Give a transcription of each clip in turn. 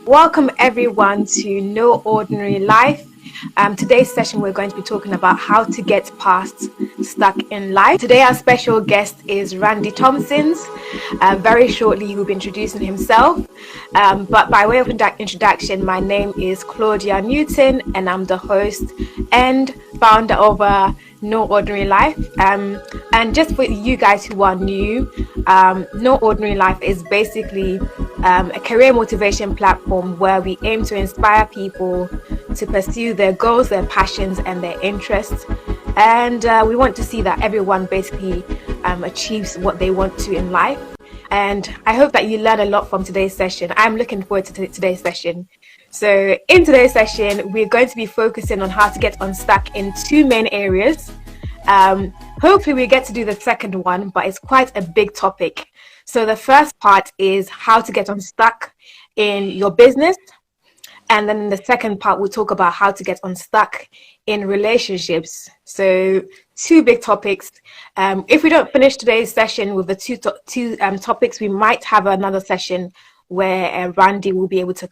Welcome everyone to No Ordinary Life. Today's session we're going to be talking about how to get past stuck in life. Today our special guest is Randy Thompsons. Very shortly he will be introducing himself. But by way of introduction, my name is Claudia Newton and I'm the host and founder of No Ordinary Life. And just for you guys who are new, No Ordinary Life is basically a career motivation platform where we aim to inspire people to pursue their goals, their passions, and their interests. And we want to see that everyone basically achieves what they want to in life. And I hope that you learn a lot from today's session. I'm looking forward to today's session. So in today's session, we're going to be focusing on how to get unstuck in two main areas. Hopefully we get to do the second one, but it's quite a big topic. So the first part is how to get unstuck in your business. And then the second part, we'll talk about how to get unstuck in relationships. So two big topics. If we don't finish today's session with the two topics, we might have another session where Randy will be able to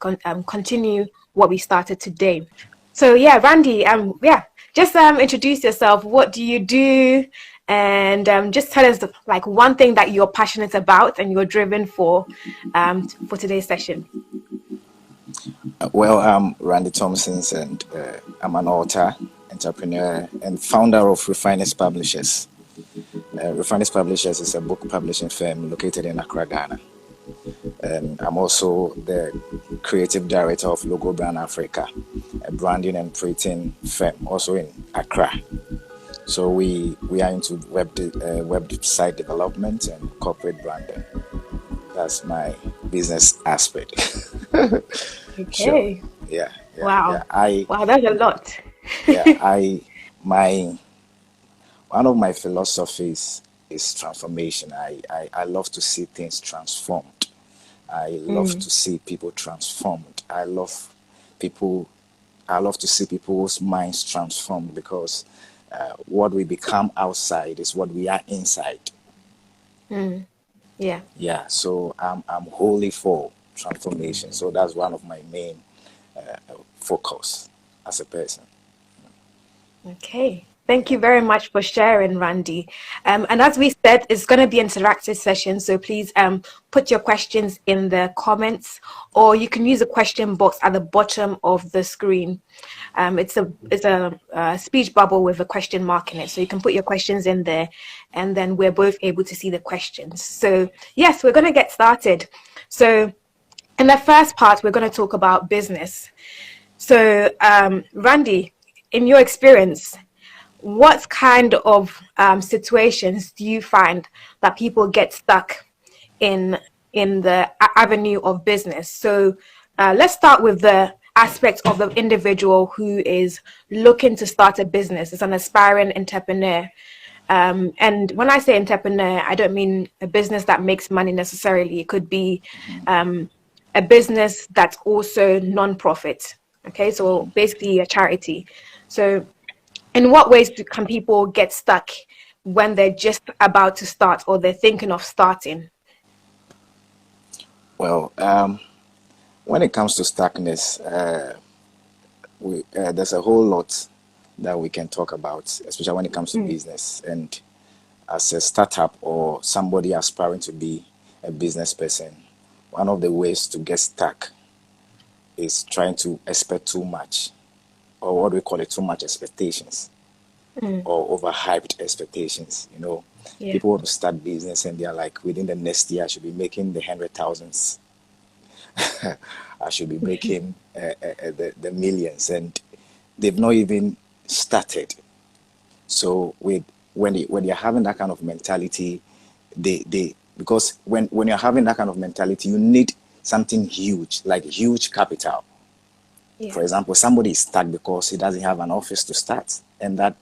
continue what we started today. So yeah, Randy, just introduce yourself. What do you do? And just tell us like one thing that you're passionate about and you're driven for today's session. Well, I'm Randy Thompsons, and I'm an author, entrepreneur, and founder of Refiners Publishers. Refiners Publishers is a book publishing firm located in Accra, Ghana. And I'm also the creative director of Logo Brand Africa, a branding and printing firm, also in Accra. So we are into website development and corporate branding. That's my business aspect. Okay. Sure. Yeah. Wow. Yeah. Wow, that's a lot. One of my philosophies is transformation. I love to see things transformed. I love to see people transformed. I love to see people's minds transformed, because what we become outside is what we are inside. Yeah. Yeah, so I'm wholly for transformation. So that's one of my main focus as a person. Okay. Thank you very much for sharing, Randy. And as we said, it's going to be an interactive session. So please put your questions in the comments, or you can use a question box at the bottom of the screen. It's a speech bubble with a question mark in it. So you can put your questions in there, and then we're both able to see the questions. So yes, we're going to get started. So in the first part, we're going to talk about business. So Randy, in your experience, what kind of situations do you find that people get stuck in the avenue of business? So let's start with the aspect of the individual who is looking to start a business, as an aspiring entrepreneur. And when I say entrepreneur, I don't mean a business that makes money necessarily. It could be a business that's also non-profit. Okay, so basically a charity. So in what ways can people get stuck when they're just about to start or they're thinking of starting? Well, when it comes to stuckness, there's a whole lot that we can talk about, especially when it comes to business. And as a startup or somebody aspiring to be a business person, one of the ways to get stuck is trying to expect too much, or what we call it, too much expectations, or overhyped expectations. People want to start business and they're like, within the next year I should be making the 100,000s. I should be making the millions, and they've not even started. So when you're having that kind of mentality, because when you're having that kind of mentality, you need something huge, like huge capital. Yeah. For example, somebody is stuck because he doesn't have an office to start, and that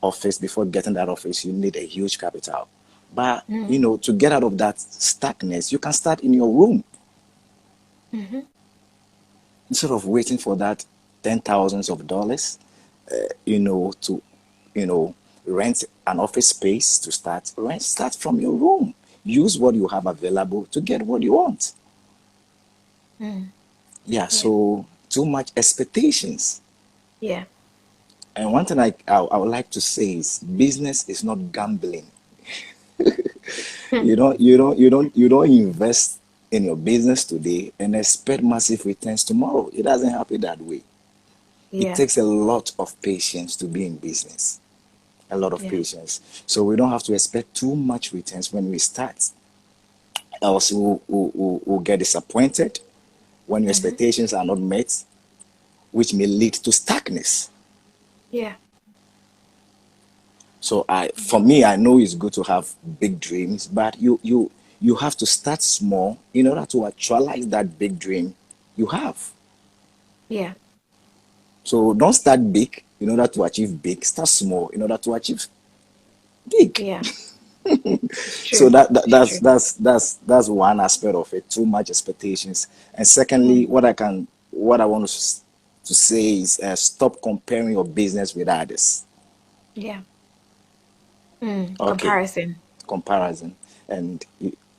office, before getting that office, you need a huge capital. But to get out of that stuckness, you can start in your room. Instead of waiting for that $10,000s, to rent an office space to start. Start from your room. Use what you have available to get what you want. Yeah, Yeah. so too much expectations. Yeah. And one thing I would like to say is business is not gambling. You don't invest in your business today and expect massive returns tomorrow. It doesn't happen that way. It Yeah. takes a lot of patience to be in business. A lot of Yeah. patience. So we don't have to expect too much returns when we start. Else we'll get disappointed when your expectations are not met, which may lead to stuckness. Yeah. So for me, I know it's good to have big dreams, but you have to start small in order to actualize that big dream you have. Yeah. So don't start big in order to achieve big. Start small in order to achieve big. Yeah. It's So true. that, that It's that's true. that's that's that's one aspect of it. Too much expectations. And secondly, what I want to say is stop comparing your business with others. Yeah. Okay, Comparison. comparison, and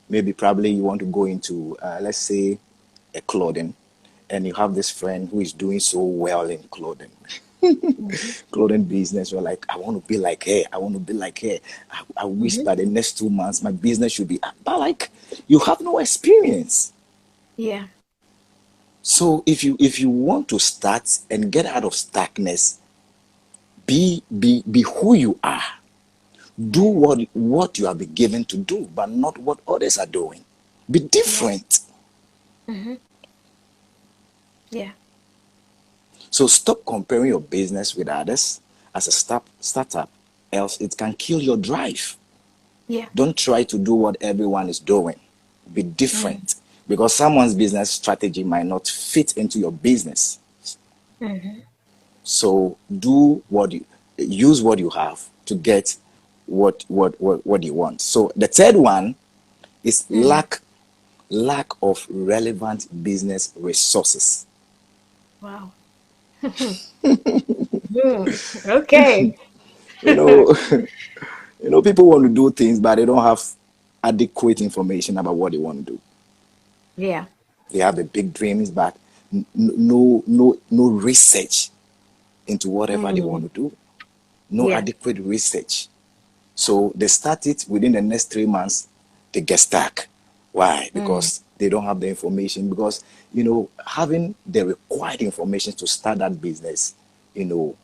maybe probably you want to go into let's say a clothing, and you have this friend who is doing so well in clothing business. You're like, I want to be like her. I want to be like her. I wish by the next 2 months my business should be up. But like, you have no experience. Yeah. So if you want to start and get out of stuckness, be who you are. Do what you have been given to do, but not what others are doing. Be Yeah. different. Yeah. So stop comparing your business with others as a startup, else it can kill your drive. Yeah. Don't try to do what everyone is doing. Be different because someone's business strategy might not fit into your business. So use what you have to get what you want. So the third one is lack of relevant business resources. Wow. Okay. You know, people want to do things, but they don't have adequate information about what they want to do. Yeah. They have the big dreams, but no research into whatever they want to do. No Yeah. adequate research. So they start it within the next 3 months, they get stuck. Why? Because they don't have the information. Because having the required information to start that business, will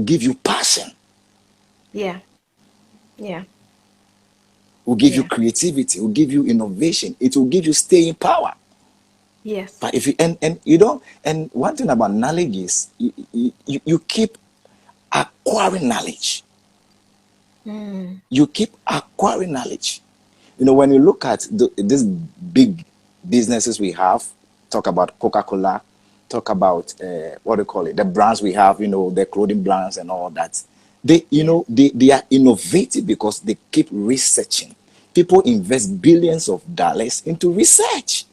give you passion, Yeah. Yeah. will give you Yeah. creativity, will give you innovation. It will give you staying power. Yes. But if you and you don't, and one thing about knowledge is you keep acquiring knowledge. You keep acquiring knowledge. When you look at these big businesses we have, talk about Coca-Cola, talk about what do you call it, the brands we have, the clothing brands and all that. They, you Yes. know, they are innovative because they keep researching. People invest billions of dollars into research.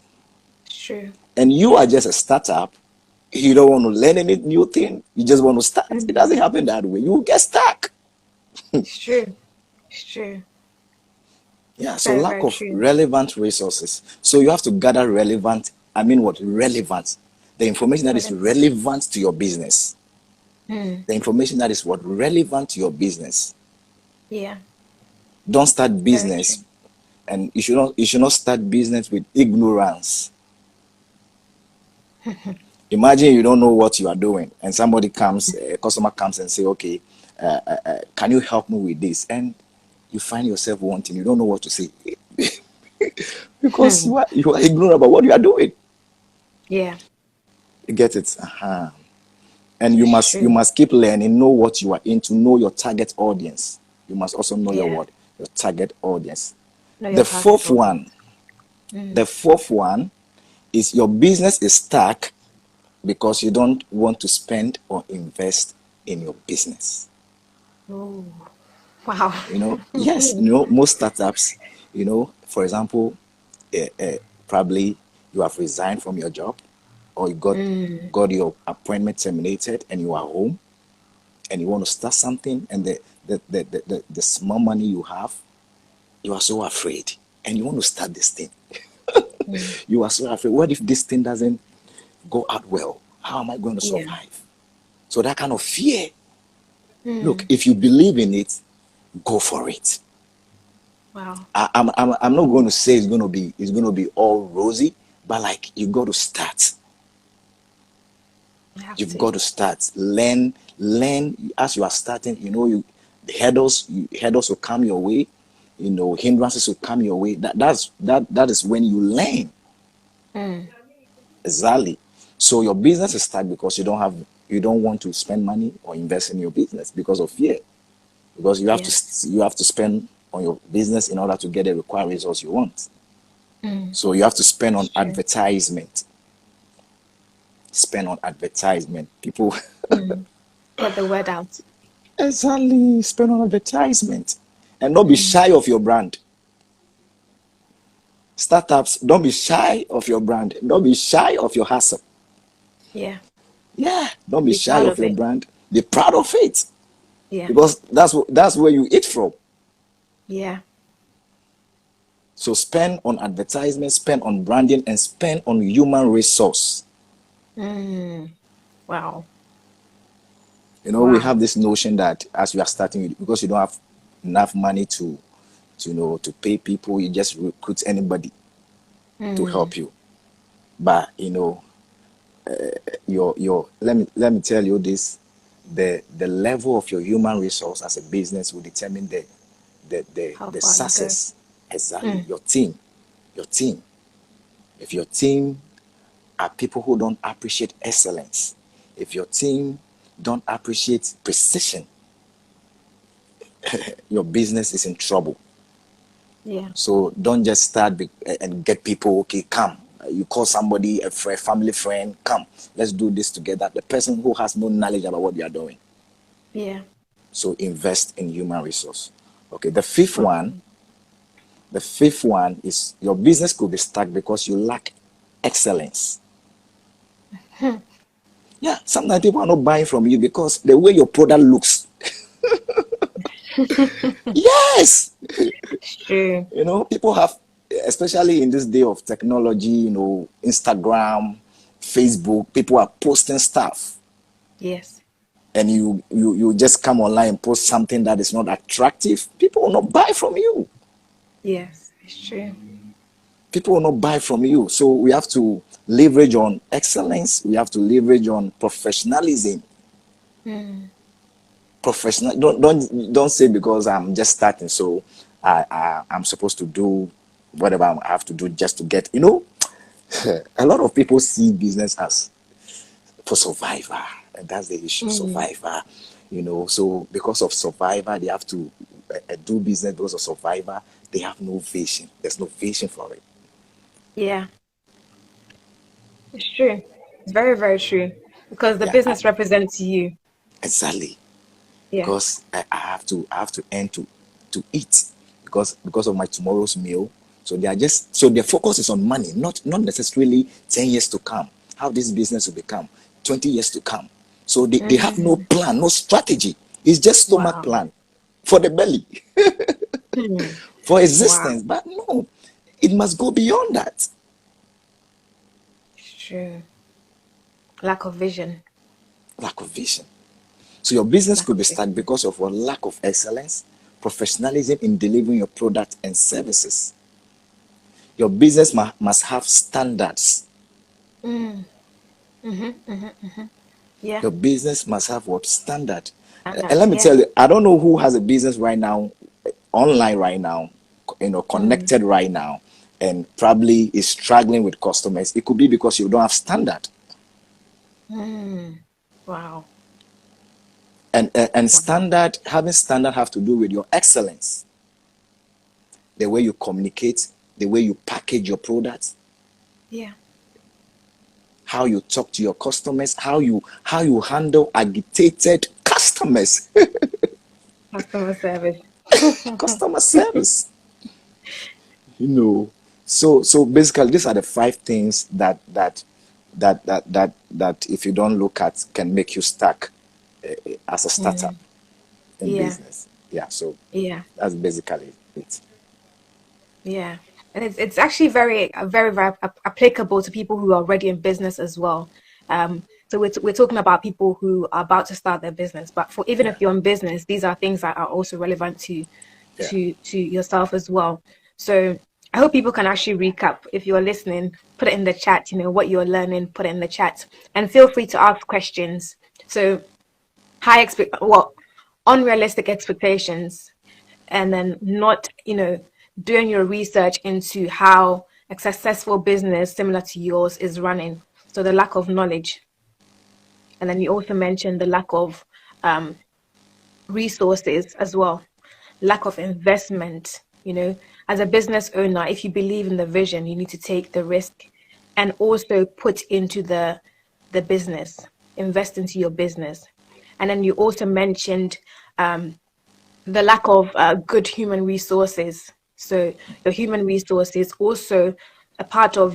It's true. And you are just a startup. You don't want to learn any new thing. You just want to start. It doesn't happen that way. You will get stuck. It's true. It's true. Yeah, so Very, lack very of true. relevant resources. So you have to gather relevant, I mean what? Relevant. The information that is Relevant. relevant to your business. The information that is what? Relevant to your business. Yeah. Don't start Very business, true. and you should not start business with ignorance. Imagine you don't know what you are doing, and a customer comes and say, okay, can you help me with this? And you find yourself wanting, you don't know what to say because you are ignorant about what you are doing. Yeah. You get it? Uh-huh. And you It's must you true. must keep learning, know what you are into, know your target audience. You must also know your Yeah. what? Your target audience. Know your The target fourth one, audience. the fourth one is your business is stuck because you don't want to spend or invest in your business. Oh, wow. Yes, most startups, for example, probably you have resigned from your job or you got your appointment terminated and you are home and you want to start something, and the small money you have, you are so afraid and you want to start this thing. You are so afraid. What if this thing doesn't go out well? How am I going to Yeah. survive? So that kind of fear. Look, Mm. if you believe in it, go for it. Wow. I'm not going to say it's going to be all rosy, but like you got to start. I have You've to. got to start. Learn as you are starting. The hurdles will come your way. Hindrances will come your way. That is when you learn. Mm. Exactly. So your business is stuck because you don't want to spend money or invest in your business because of fear. Because Yes. you have to spend on your business in order to get the required results you want. Mm. So you have to spend It's on true. advertisement. Spend on advertisement. People Mm. Get the word out. exactly spend on advertisement. And don't be Mm. shy of your brand. Startups, don't be shy of your brand. Don't be shy of your hustle. Yeah. Yeah, don't be Be shy proud of of your it. brand. Be proud of it. Yeah. Because that's where you eat from. Yeah. So spend on advertisement, spend on branding, and spend on human resource. Mm. Wow. We Wow. have this notion that as you are starting, because you don't have enough money to pay people, you just recruit anybody to Mm. help you. But your let me tell you this: the level of your human resource as a business will determine How the far you go. success. Exactly, Mm. your team. If your team are people who don't appreciate excellence, if your team don't appreciate precision, your business is in trouble. Yeah. So don't just start and get people, okay, come. You call somebody, a friend, family friend, come, let's do this together. The person who has no knowledge about what you are doing. Yeah. So invest in human resource. Okay, Okay. the fifth one is your business could be stuck because you lack excellence. Yeah, sometimes people are not buying from you because the way your product looks. Yes, It's true. people have, especially in this day of technology, Instagram, Facebook, people are posting stuff, Yes. and you just come online and post something that is not attractive. People will not buy from you. Yes. It's true. People will not buy from you. So we have to leverage on excellence. We have to leverage on professionalism. Mm. Professional. Don't say because I'm just starting, so I'm supposed to do whatever I have to do just to get. A lot of people see business as for survivor, and that's the issue. Mm. Survivor. So because of survivor, they have to do business because of survivor. They have no vision. There's no vision for it. Yeah. It's true. It's very, very true. Because the Yeah, business represents you. exactly. Yeah. Because I have to earn to eat because of my tomorrow's meal. So their focus is on money, not necessarily 10 years to come, how this business will become, 20 years to come. So they have no Mm. plan, no strategy. It's just stomach Wow. plan for the belly, Hmm. for Wow. existence. But no, it must go beyond that. It's true. Lack of vision. Lack of vision. So your business Lack could of be stuck vision. because of a lack of excellence, professionalism in delivering your product and services. Your business must have standards. Mm. Mm-hmm. Mm-hmm. Mm-hmm. Yeah. Your business must have what standard. And Standards. let me Yeah. tell you, I don't know who has a business right now, online right now, Mm. connected right now, and probably is struggling with customers. It could be because you don't have standard. Mm. Wow. And Wow. standard, having standard have to do with your excellence, the way you communicate, the way you package your products, Yeah. how you talk to your customers, how you handle agitated customers. Customer service. Customer service. you know so basically these are the five things that if you don't look at can make you stuck as a startup Mm. in Yeah. business. Yeah, so Yeah. that's basically it. Yeah. And it's actually very applicable to people who are already in business as well. So we're talking about people who are about to start their business, but for even Yeah. if you're in business, these are things that are also relevant to Yeah. yourself as well. So I hope people can actually recap. If you're listening, put it in the chat. What you're learning, put it in the chat, and feel free to ask questions. So unrealistic expectations, and then not doing your research into how a successful business similar to yours is running. So the lack of knowledge, and then you also mentioned the lack of resources as well, lack of investment. As a business owner, if you believe in the vision, you need to take the risk and also put into the business, invest into your business. And then you also mentioned the lack of good human resources. So your human resources also a part of,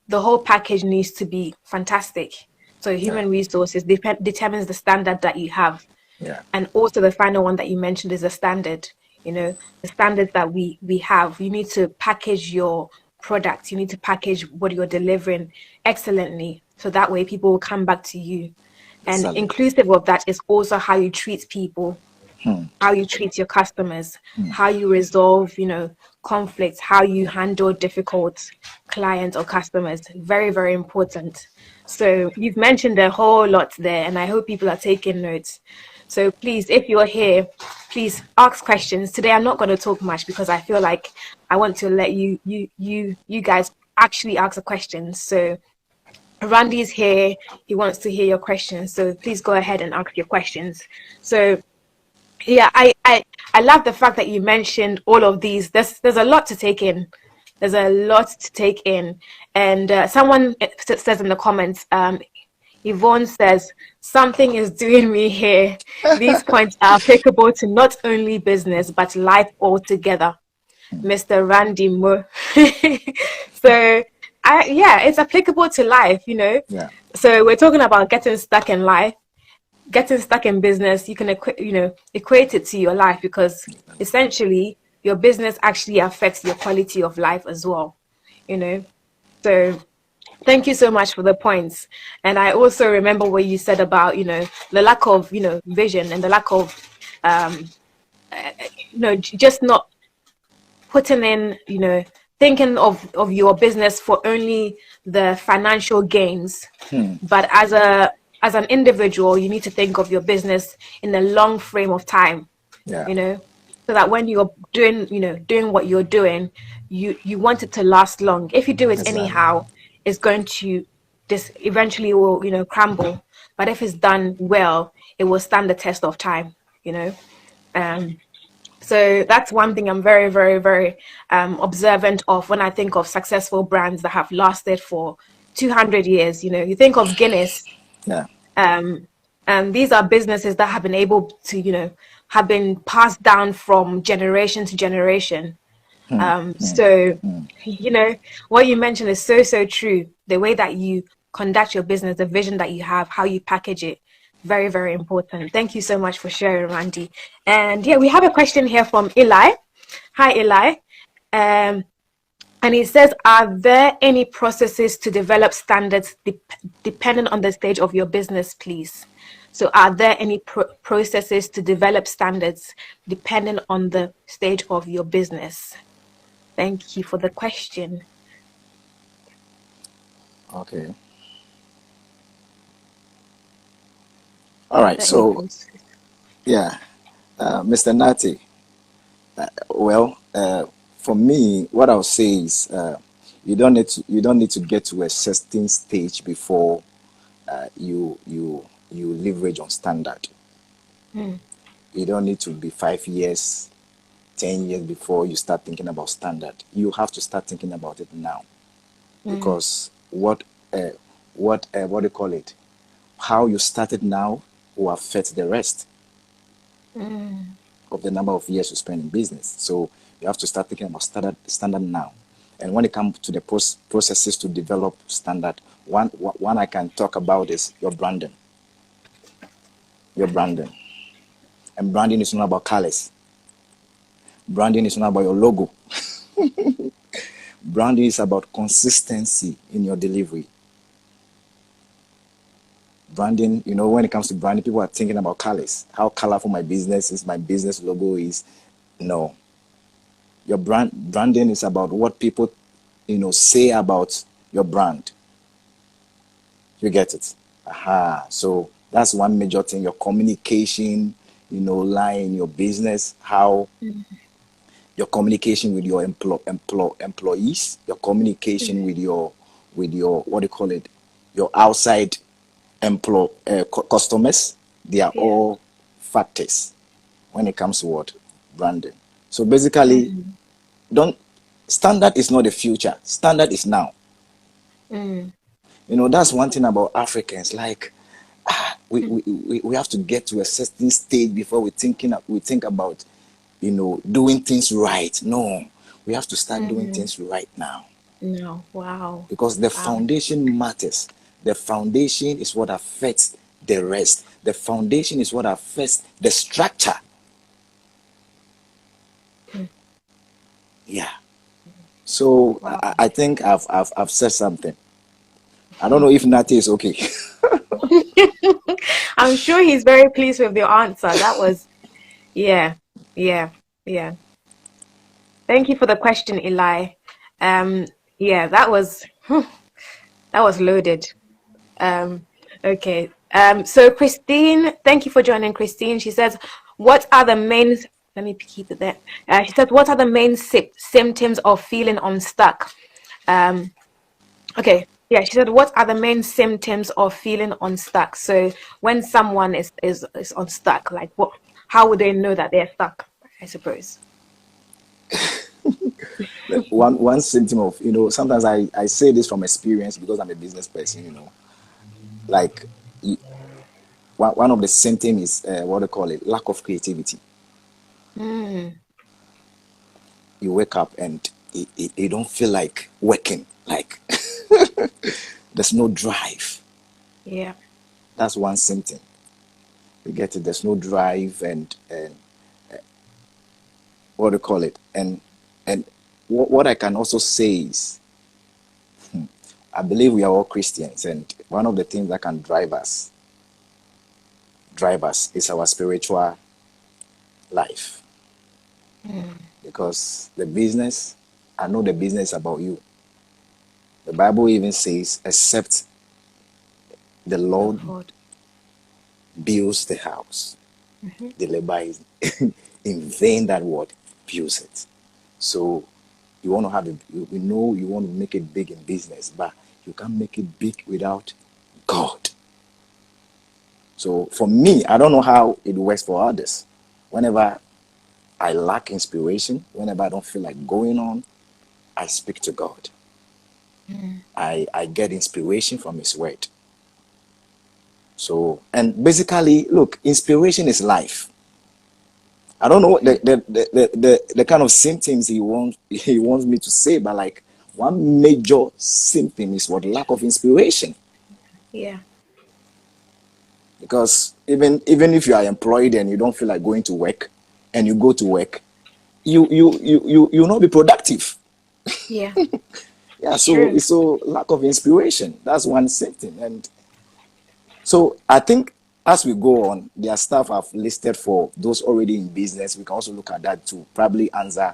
the whole package needs to be fantastic. So Yeah. human resources determines the standard that you have. Yeah. And also the final one that you mentioned is a standard. The standards that we have. You need to package your product. You need to package what you're delivering excellently. So that way people will come back to you. And Exactly. inclusive of that is also how you treat people, how you treat your customers, how you resolve, conflicts, how you handle difficult clients or customers. Very, very important. So you've mentioned a whole lot there, and I hope people are taking notes. So please, if you're here, please ask questions. Today I'm not going to talk much because I feel like I want to let you guys actually ask the questions. So Randy's here. He wants to hear your questions. So please go ahead and ask your questions. So yeah, I love the fact that you mentioned all of these. There's a lot to take in. There's a lot to take in. And someone says in the comments, Yvonne says, something is doing me here. These points are applicable to not only business, but life altogether. Mr. Randy Mo. So, yeah, it's applicable to life. Yeah. So we're talking about getting stuck in life, getting stuck in business. You can equate it to your life, because essentially your business actually affects your quality of life as well. So thank you so much for the points. And I also remember what you said about the lack of vision, and the lack of just not putting in, thinking of your business for only the financial gains, but as an individual, you need to think of your business in a long frame of time, Yeah. so that when you're doing what you're doing, you want it to last long. If you do it Exactly. anyhow, it's going to this eventually will crumble. But if it's done well, it will stand the test of time. Um, so that's one thing I'm very, very, very observant of when I think of successful brands that have lasted for 200 years. You think of Guinness, Yeah. and these are businesses that have been able to, have been passed down from generation to generation. So, what you mentioned is so, so true. The way that you conduct your business, the vision that you have, how you package it, very, very important. Thank you so much for sharing, Randy. And yeah, we have a question here from Eli. Hi, Eli. Um, and he says, are there any processes to develop standards depending on the stage of your business, please? So are there any processes to develop standards depending on the stage of your business? Thank you for the question. Okay. All right. Let me So, post. yeah, Mr. Nati. Well, for me, what I'll say is you don't need to get to a certain stage before you leverage on standard. Mm, You don't need to be 5 years, 10 years before you start thinking about standard. You have to start thinking about it now, mm, because what do you call it? How you started now will affect the rest mm, of the number of years you spend in business. So you have to start thinking about standard now. And when it comes to the processes to develop standard, one I can talk about is your branding. Your branding. And branding is not about colors. Branding is not about your logo. Branding is about consistency in your delivery. Branding, when it comes to branding, people are thinking about colors. How colorful my business is, my business logo is. No. Your branding is about what people, say about your brand. You get it? Aha. So that's one major thing. Your communication, lie in your business, how your communication with your employees, your communication with your what do you call it, your outside customers. They are Yeah. all factors when it comes to what branding. So basically, don't standard is not the future. Standard is now. Mm. That's one thing about Africans. Like, we have to get to a certain stage before we think about doing things right. No, we have to start doing Mm. things right now, No. Wow. because the Wow. foundation matters. The foundation is what affects the rest. The foundation is what affects the structure. Mm. Yeah. So Wow. I think I've said something. I don't know if Nati is okay. I'm sure he's very pleased with your answer. That was, yeah, yeah, yeah. Thank you for the question, Eli. Um, yeah, that was loaded. Um, okay. So Christine, thank you for joining, Christine. She says, what are the main, let me keep it there. She says, what are the main symptoms of feeling unstuck? Um, okay. Yeah, she said, what are the main symptoms of feeling unstuck? So when someone is unstuck, like how would they know that they're stuck, I suppose? One symptom of, sometimes I say this from experience because I'm a business person. Like, one of the symptoms is, what they call it, lack of creativity. Mm, You wake up and you don't feel like working. Like, there's no drive. yeah. That's one symptom. You get it. There's no drive, and what do you call it? And what I can also say is, I believe we are all Christians, and one of the things that can drive us is our spiritual life. Mm, Because I know the business about you. The Bible even says, except the the Lord Lord. builds the house, Hmm. the labor is in vain that word builds it. So you want to have we know you want to make it big in business, but you can't make it big without God. So for me, I don't know how it works for others. Whenever I lack inspiration, whenever I don't feel like going on, I speak to God. Mm, I get inspiration from His word. So, and basically, look, inspiration is life. I don't know what the kind of symptoms he wants me to say, but like, one major symptom is what lack of inspiration. yeah. Because even if you are employed and you don't feel like going to work, and you go to work, you'll not be productive. Yeah. Yeah, It's so true. it's so lack of inspiration. That's one symptom. And so I think as we go on, there are stuff I've listed for those already in business. We can also look at that to probably answer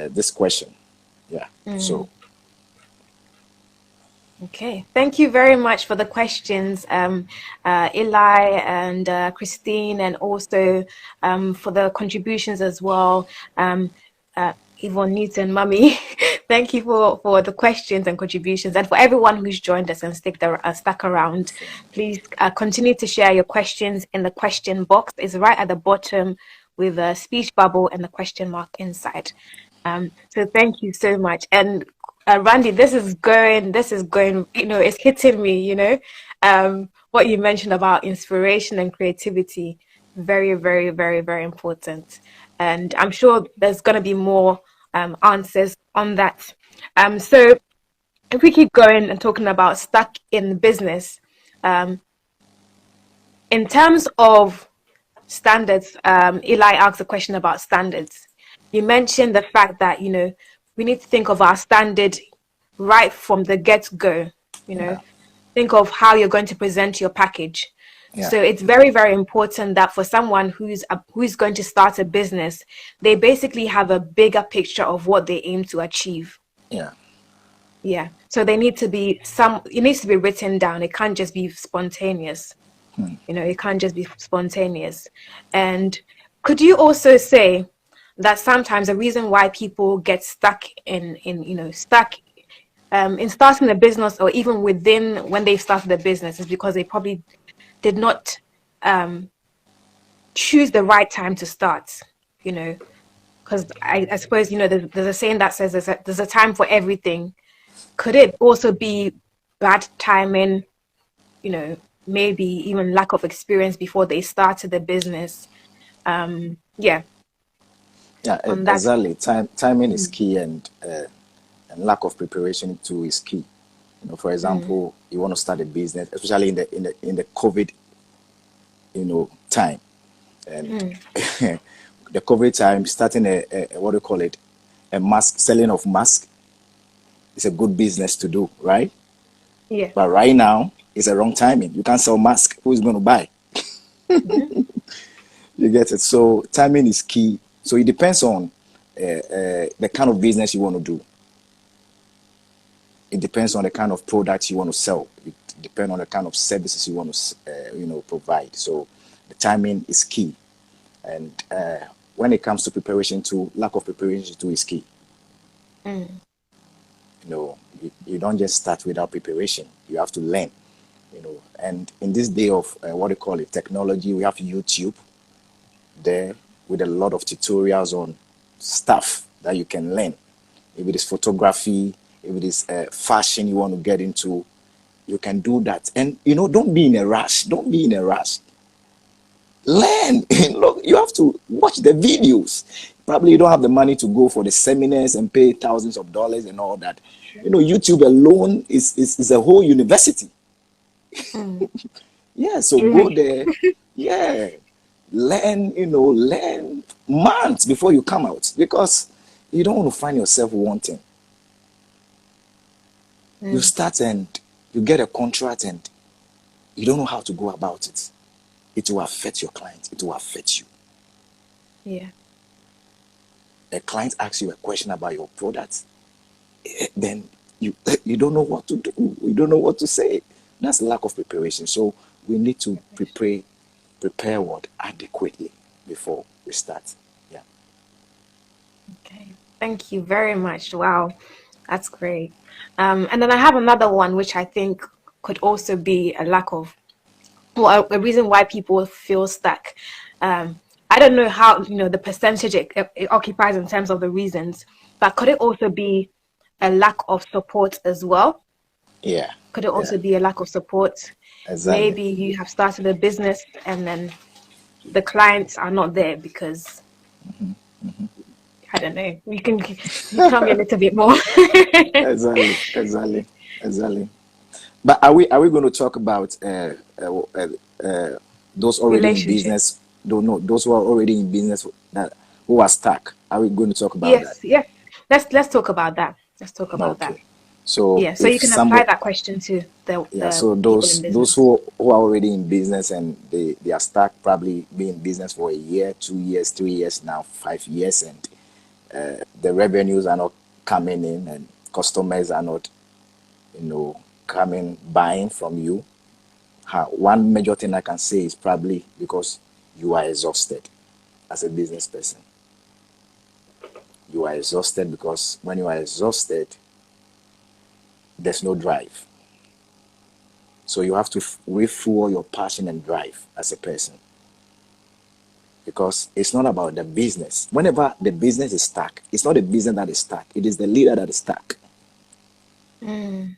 this question. Yeah. So Mm. Okay, thank you very much for the questions, Eli and Christine, and also for the contributions as well. Um, Yvonne Newton, Mummy, thank you for the questions and contributions, and for everyone who's joined us and stuck around. Please continue to share your questions in the question box. It's right at the bottom with a speech bubble and the question mark inside. So thank you so much. And Randy, this is going, it's hitting me, what you mentioned about inspiration and creativity, very, very, very, very important. And I'm sure there's going to be more answers on that. So if we keep going and talking about stuck in business, um, in terms of standards, Eli asked a question about standards. You mentioned the fact that, we need to think of our standard right from the get-go, Yeah. think of how you're going to present your package. Yeah. So it's very, very important that for someone who's going to start a business, they basically have a bigger picture of what they aim to achieve. Yeah. Yeah. So it needs to be written down. It can't just be spontaneous. It can't just be spontaneous. And could you also say that sometimes the reason why people get stuck in starting a business, or even within when they've started a business, is because they probably did not choose the right time to start, because I suppose, there's a saying that says there's a time for everything. Could it also be bad timing, maybe even lack of experience before they started the business? Yeah, Yeah, on that. exactly. Timing is key, and lack of preparation too is key. For Mm, example, you want to start a business, especially in the COVID, time, and mm, the COVID time, starting a what do you call it, a mask selling of mask is a good business to do, right? yeah. But right now, it's a wrong timing. You can't sell mask. Who is going to buy? Hmm. You get it. So timing is key. So it depends on the kind of business you want to do. It depends on the kind of products you want to sell. It depends on the kind of services you want to, provide. So the timing is key. And when it comes to preparation too, lack of preparation too is key. Mm, You don't just start without preparation. You have to learn. And in this day of what do you call it, technology, we have YouTube there with a lot of tutorials on stuff that you can learn. If it is photography, if it is fashion you want to get into, you can do that. And don't be in a rush. Don't be in a rush. Learn. Look, you have to watch the videos. Probably you don't have the money to go for the seminars and pay thousands of dollars and all that. sure. YouTube alone is a whole university. Mm, Yeah, so go really? there. Yeah, learn months before you come out, because you don't want to find yourself wanting. You Mm, start and you get a contract and you don't know how to go about it. It will affect your client. It will affect you. yeah. A client asks you a question about your product, then you you don't know what to do. You don't know what to say. That's lack of preparation. So we need to prepare what adequately before we start. Yeah. Okay. Thank you very much. Wow, that's great. And then I have another one, which I think could also be a lack of, well, a reason why people feel stuck. I don't know how, the percentage it occupies in terms of the reasons, but could it also be a lack of support as well? Yeah. Could it Yeah. also be a lack of support? Exactly. Maybe you have started a business and then the clients are not there because I don't know. You tell me a little bit more. Exactly. Exactly. Exactly. But are we going to talk about those already in Relationship. business? Don't know those who are already in business that who are stuck. Are we going to talk about that? Yes, yes. Let's talk about that. Let's talk about that. Okay. So Yeah. So if you can apply somebody, that question to the yeah, the so people in those business. who are already in business and they are stuck, probably be in business for a year, 2 years, 3 years now, 5 years, and the revenues are not coming in, and customers are not, coming buying from you. One major thing I can say is probably because you are exhausted as a business person. You are exhausted because when you are exhausted, there's no drive. So you have to refuel your passion and drive as a person, because it's not about the business. Whenever the business is stuck, it's not the business that is stuck. It is the leader that is stuck, Mm.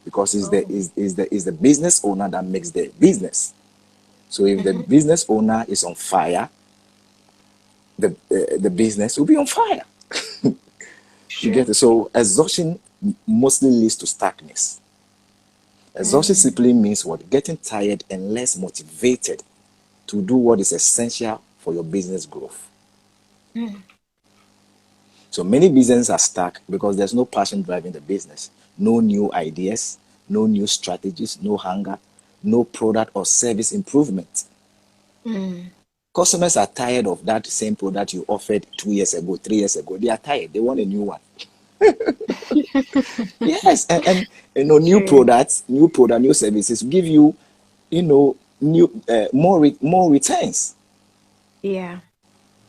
because it's the Oh. is the business owner that makes the business. So if the Mm-hmm. business owner is on fire, the business will be on fire. You Sure. get it? So exhaustion mostly leads to stuckness. Exhaustion Mm. simply means what? Getting tired and less motivated to do what is essential for your business growth. Mm. So many businesses are stuck because there's no passion driving the business, no new ideas, no new strategies, no hunger, no product or service improvement. Customers are tired of that same product you offered 2 years ago, 3 years ago. They are tired. They want a new one. Yes, and new True. products, new services give you, new more returns. Yeah.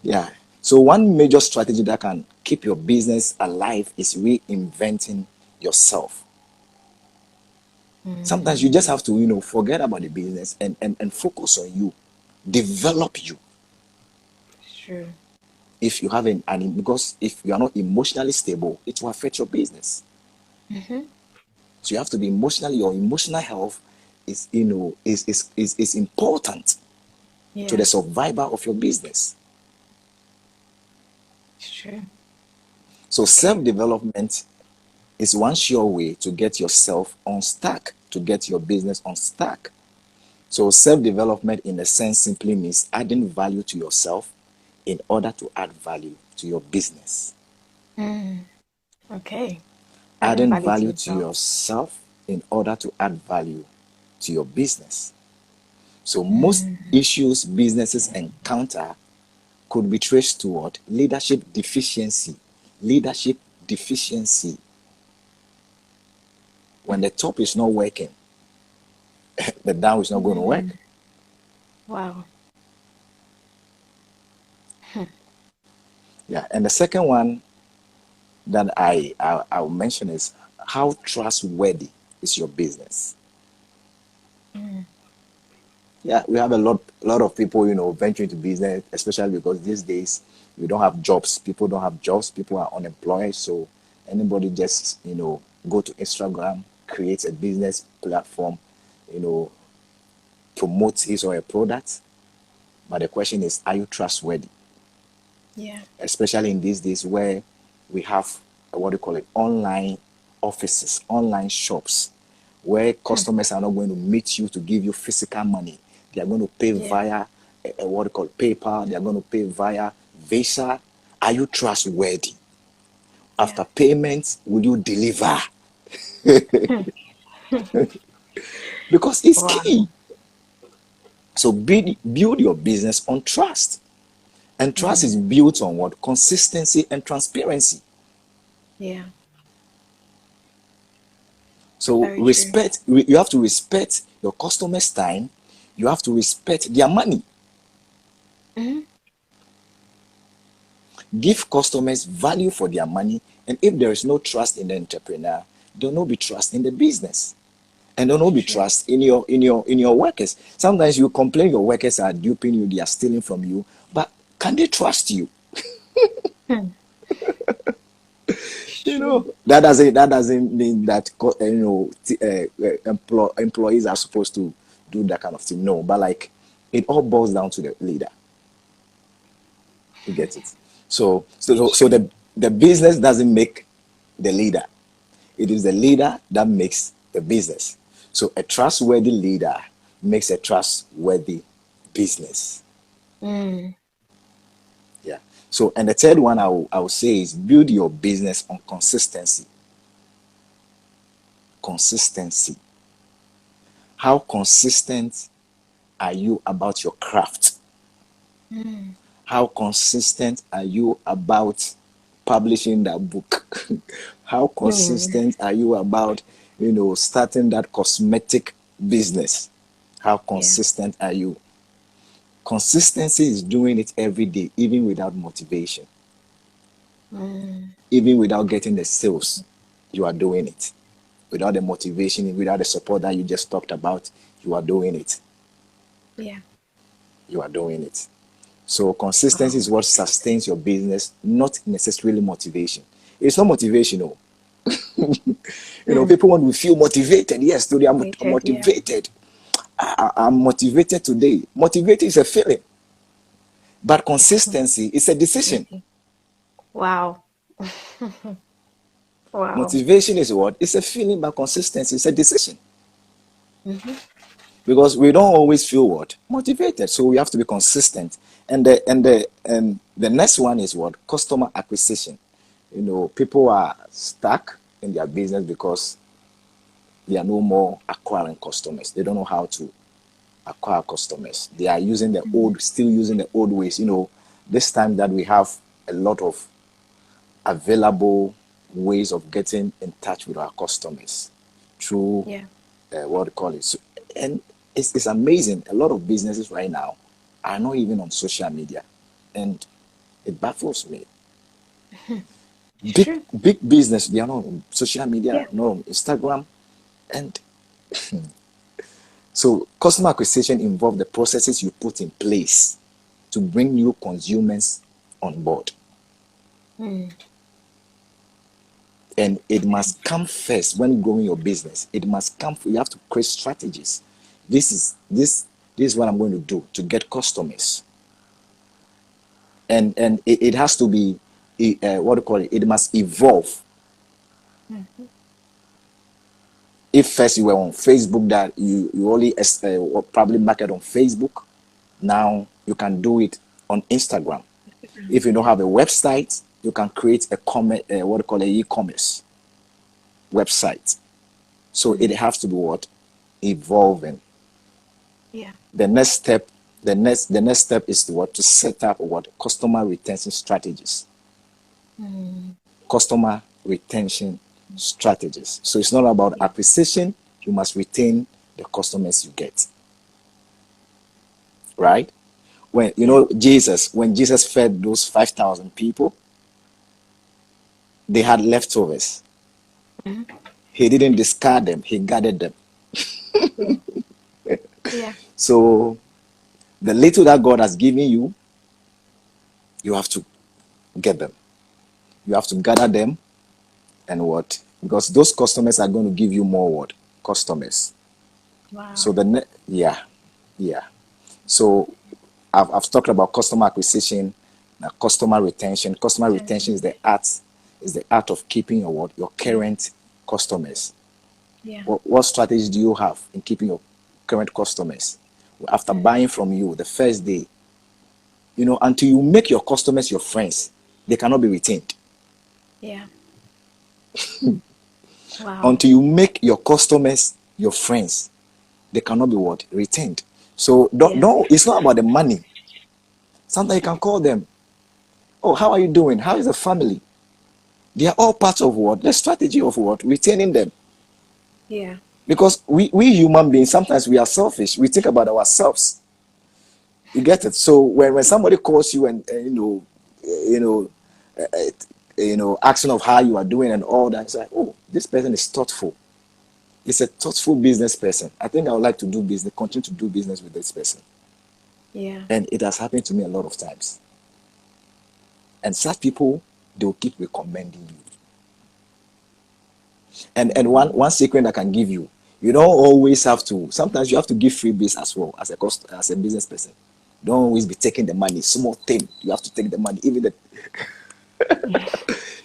Yeah. So one major strategy that can keep your business alive is reinventing yourself. Sometimes you just have to, forget about the business and focus on you, develop you. True. If you have because if you are not emotionally stable, it will affect your business. So you have to be your emotional health is, is important to the Yeah. survival of your business. True. So Okay. self-development is one sure way to get yourself unstuck, to get your business unstuck. So self-development in a sense simply means adding value to yourself in order to add value to your business. Okay. Adding Adding value to value to yourself. yourself in order to add value to your business. So most issues businesses encounter could be traced toward leadership deficiency. Leadership deficiency. When the top is not working, the down is not going to work. Wow. Yeah. And the second one that I'll mention is how trustworthy is your business. Yeah, we have a lot of people, venturing into business, especially because these days we don't have jobs. People don't have jobs. People are unemployed. So anybody just, go to Instagram, create a business platform, you know, promote his or a product. But the question is, are you trustworthy? Yeah. Especially in these days where we have what do you call it, online offices, online shops, where customers are not going to meet you to give you physical money. They are going to pay Yeah. via what do you call it, PayPal. They are going to pay via Visa. Are you trustworthy? Yeah. After payment, will you deliver? Because it's Wow. key. So build your business on trust. And trust is built on what? Consistency and transparency. Yeah. So Very true. you have to respect your customers' time. You have to respect their money. Give customers value for their money. And if there is no trust in the entrepreneur, there will not be trust in the business. And there will not be True. trust in your workers. Sometimes you complain your workers are duping you, they are stealing from you, but can they trust you? It's true. That doesn't mean that employees are supposed to do that kind of thing. No, but like it all boils down to the leader. You get it? So True. the business doesn't make the leader. It is the leader that makes the business. So a trustworthy leader makes a trustworthy business. Yeah. So and the third one I will say is build your business on consistency. Consistency. How consistent are you about your craft? How consistent are you about publishing that book? How consistent are you about, starting that cosmetic business? How Yeah. consistent are you? Consistency is doing it every day, even without motivation, even without getting the sales. You are doing it. Without the motivation, without the support that you just talked about, you are doing it. Yeah. You are doing it. So consistency Wow. is what sustains your business, not necessarily motivation. It's not motivational. People want to feel motivated. Yes, today I'm Waited. Yeah. motivated. I'm motivated today. Motivated is a feeling, but consistency is a decision. Definitely. Wow. Wow. Motivation is what? It's a feeling, but consistency is a decision. Because we don't always feel what? Motivated. So we have to be consistent. And the next one is what? Customer acquisition. People are stuck in their business because they are no more acquiring customers. They don't know how to acquire customers. They are using still using the old ways. This time that we have a lot of available ways of getting in touch with our customers through Yeah. what do you call it? So, and it's amazing. A lot of businesses right now are not even on social media, and it baffles me. It's Big true. big business, they are not on social media, Yeah. not on Instagram, and so customer acquisition involves the processes you put in place to bring new consumers on board. And it must come first when growing your business. It must come. You have to create strategies. This is what I'm going to do to get customers. And it has to be what do you call it? It must evolve. If first you were on Facebook, that you only probably market on Facebook, now you can do it on Instagram. If you don't have a website, you can create a what do you call it, e-commerce website. So it has to be what? Evolving. Yeah. The next step is to what? To set up what? Customer retention strategies. Customer retention strategies. So it's not about acquisition. You must retain the customers you get. Right? When when Jesus fed those 5,000 people, they had leftovers. He didn't discard them, he gathered them. Yeah. So the little that God has given you, you have to get them. You have to gather them, and what? Because those customers are going to give you more what? Customers. Wow. So yeah. So I've talked about customer acquisition, now customer retention. Customer retention is the art of keeping your current customers. Yeah. What strategies do you have in keeping your current customers? After buying from you the first day, until you make your customers your friends, they cannot be retained. Yeah. Wow. Until you make your customers your friends, they cannot be what? Retained. So don't it's not about the money. Sometimes you can call them, oh, how are you doing? How is the family? They are all part of what? The strategy of what? Retaining them. Yeah. Because we human beings, sometimes we are selfish. We think about ourselves. You get it? So when somebody calls you and asking of how you are doing and all that, it's like, oh, this person is thoughtful. It's a thoughtful business person. I think I would like to continue to do business with this person. Yeah. And it has happened to me a lot of times. And such people, they'll keep recommending you. And one secret I can give you, you don't always have to. Sometimes you have to give freebies as well as a business person. Don't always be taking the money. Small thing, you have to take the money. Even the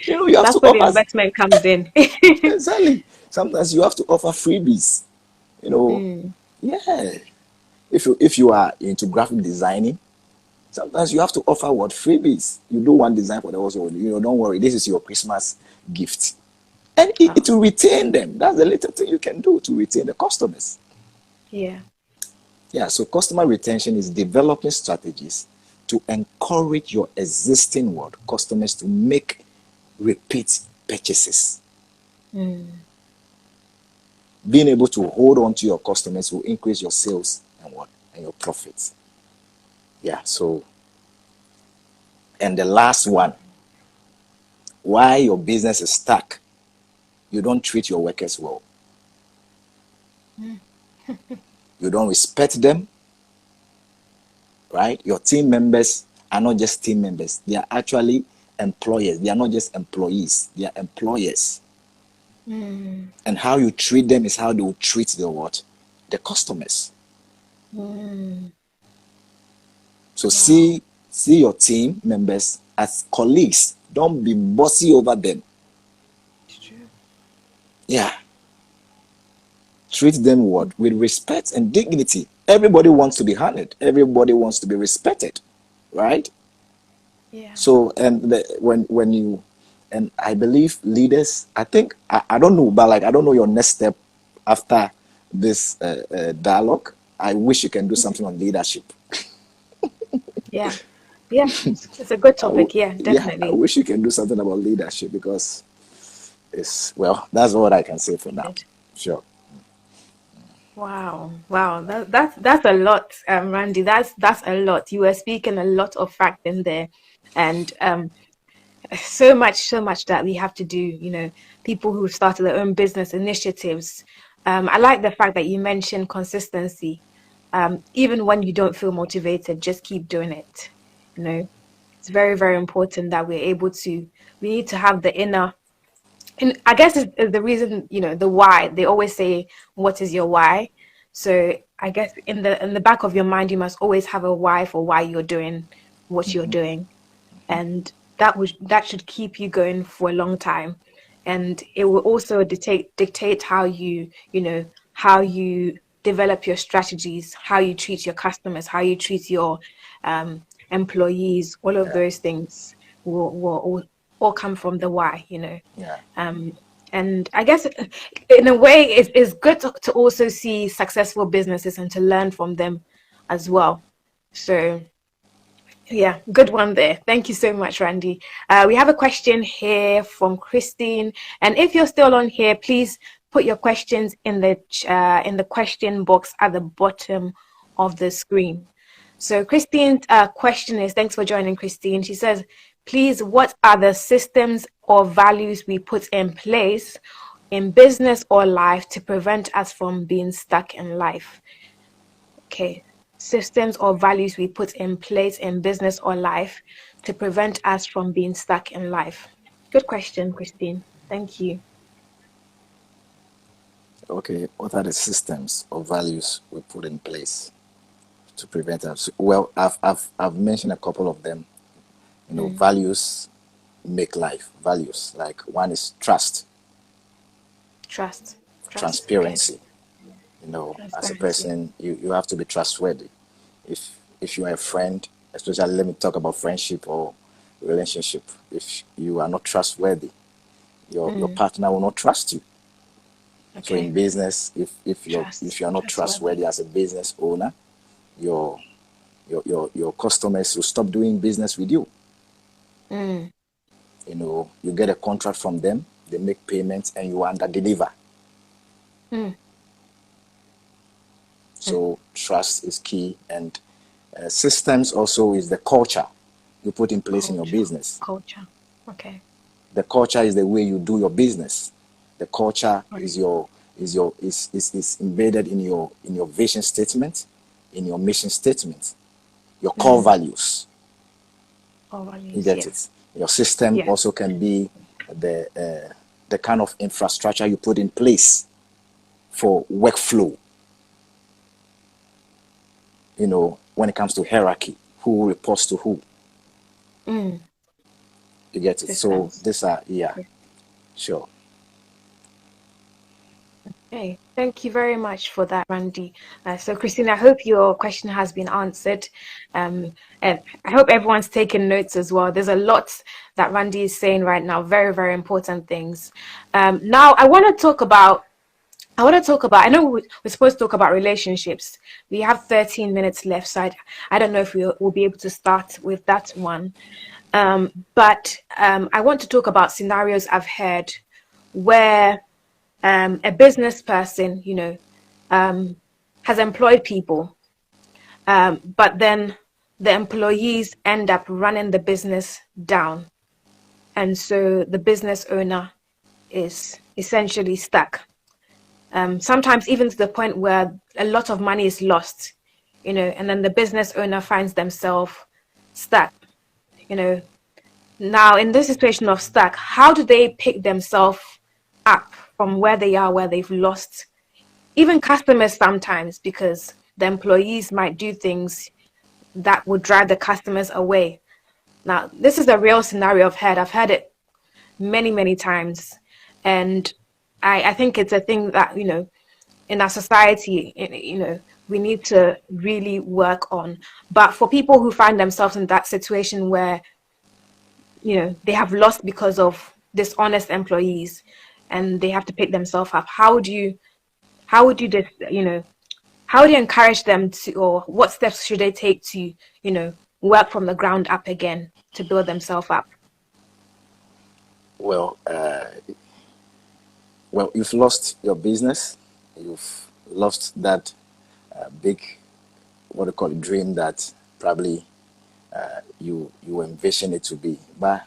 you have That's to where the offer. investment comes in. Exactly. Sometimes you have to offer freebies. Yeah. If you are into graphic designing, sometimes you have to offer what? Freebies. You do one design for the also, don't worry, this is your Christmas gift. And it will retain them. That's the little thing you can do to retain the customers. Yeah. Yeah, so customer retention is developing strategies to encourage your existing customers to make repeat purchases. Being able to hold on to your customers will increase your sales and your profits. Yeah, so, and the last one, why your business is stuck, you don't treat your workers well. You don't respect them, right? Your team members are not just team members. They are actually employers. They are not just employees. They are employers. And how you treat them is how they will treat the customers. So see your team members as colleagues. Don't be bossy over them. It's true. Yeah. Treat them with respect and dignity. Everybody wants to be honored. Everybody wants to be respected, right? Yeah. So, and when And I believe leaders, I don't know, but like, I don't know your next step after this dialogue. I wish you can do something on leadership. Yeah. Yeah. It's a good topic. Yeah, Yeah, I definitely. wish you can do something about leadership because well, that's what I can say for now. Good. Sure. Wow. Wow. That's a lot, Randy. That's a lot. You were speaking a lot of fact in there. And so much that we have to do, people who started their own business initiatives. I like the fact that you mentioned consistency. Even when you don't feel motivated, just keep doing it. You know, it's very, very important that we need to have the inner, and I guess is the reason, the why. They always say, what is your why? So I guess in the back of your mind, you must always have a why for why you're doing what you're doing, and that should keep you going for a long time. And it will also dictate how how you develop your strategies, how you treat your customers, how you treat your employees. All of Yeah. those things will all come from the why. Yeah. um, and I guess in a way it's good to also see successful businesses and to learn from them as well. So yeah, good one there. Thank you so much, Randy. We have a question here from Christine, and if you're still on here, please put your questions in the question box at the bottom of the screen. So Christine's question is, thanks for joining, Christine. She says, please, what are the systems or values we put in place in business or life to prevent us from being stuck in life? Okay, systems or values we put in place in business or life to prevent us from being stuck in life. Good question, Christine. Thank you. Okay. What are the systems or values we put in place to prevent us? Well, I've mentioned a couple of them. Mm, Values make life. Values, like, one is trust, trust. Trust. Okay. transparency. As a Transparency. person, you have to be trustworthy. If you are a friend, especially, let me talk about friendship or relationship. If you are not trustworthy, your Mm, partner will not trust you. So in okay. business, if Trust. you are not Trustworthy. trustworthy as a business owner, your your customers will stop doing business with you. Mm, You get a contract from them, they make payments, and you under deliver. mm, mm. So trust is key, and systems also is the culture you put in place in your Culture. business. Culture. Okay. The culture is the way you do your business. The culture Right. is embedded in your vision statement, in your mission statement, your core Mm, values. core You values. get Yeah. it. Your system Yeah. also can be the kind of infrastructure you put in place for workflow. When it comes to hierarchy, who reports to who. Mm, You get it. So systems. these are, yeah, Okay. sure. Hey, thank you very much for that, Randy. So, Christine, I hope your question has been answered. And I hope everyone's taking notes as well. There's a lot that Randy is saying right now, very, very important things. Now, I know we're supposed to talk about relationships. We have 13 minutes left, so I don't know if we'll be able to start with that one. But I want to talk about scenarios I've heard where a business person, has employed people, but then the employees end up running the business down. And so the business owner is essentially stuck. Sometimes even to the point where a lot of money is lost, and then the business owner finds themselves stuck, you know. Now, in this situation of stuck, how do they pick themselves up from where they are, where they've lost even customers sometimes, because the employees might do things that would drive the customers away. Now, this is a real scenario I've heard it many, many times. And I think it's a thing that, in our society, we need to really work on. But for people who find themselves in that situation where, they have lost because of dishonest employees, and they have to pick themselves up. How would you just, how do you encourage them to, or what steps should they take to, work from the ground up again to build themselves up? Well, you've lost your business. You've lost that big, what do you call it, dream that probably you envision it to be. But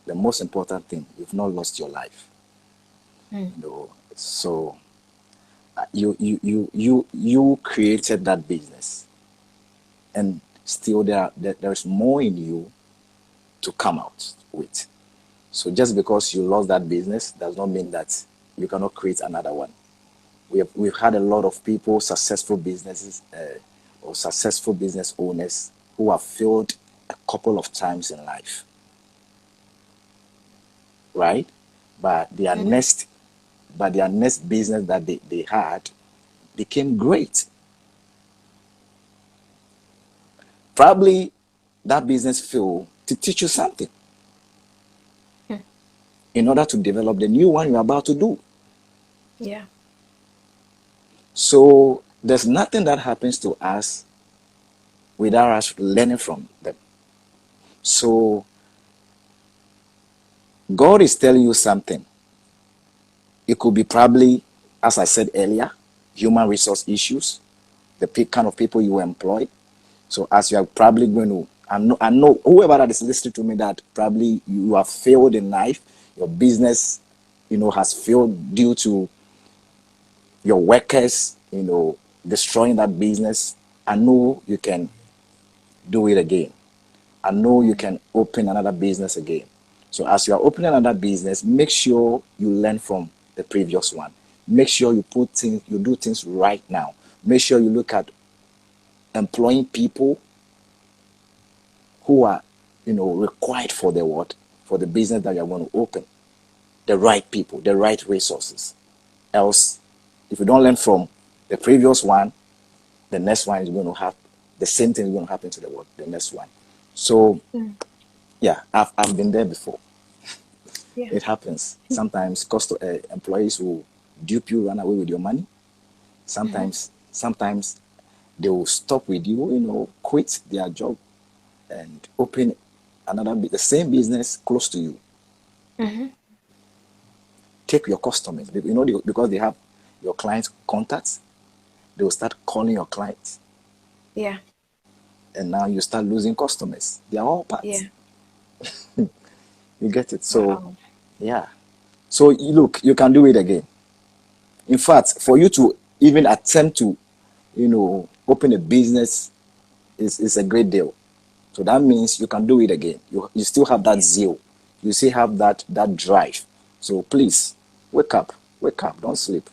the most important thing, you've not lost your life. So you created that business, and still there's more in you to come out with. So just because you lost that business does not mean that you cannot create another one. We've had a lot of people, successful businesses or successful business owners who have failed a couple of times in life, right? But their next business that they had became great. Probably that business failed to teach you something in order to develop the new one you're about to do. Yeah. So there's nothing that happens to us without us learning from them. So God is telling you something. It could be probably, as I said earlier, human resource issues, the kind of people you employ. So as you are probably going to, I know whoever that is listening to me, that probably you have failed in life, your business, has failed due to your workers, destroying that business. I know you can do it again. I know you can open another business again. So as you are opening another business, make sure you learn from the previous one. Make sure you do things right now. Make sure you look at employing people who are, required for the business that you're going to open. The right people, the right resources. Else, if you don't learn from the previous one, the next one is going to have the same thing is going to happen to the next one. So, yeah, I've been there before. Yeah. It happens. Sometimes employees will dupe you, run away with your money. Sometimes they will stop with you, quit their job and open the same business close to you. Take your customers, because they have your clients' contacts. They will start calling your clients. Yeah. And now you start losing customers. They are all parts. Yeah. You get it? So, Wow. yeah. So, look, you can do it again. In fact, for you to even attempt to, open a business is a great deal. So that means you can do it again. You still have that zeal. You still have that drive. So please, wake up. Wake up. Don't sleep.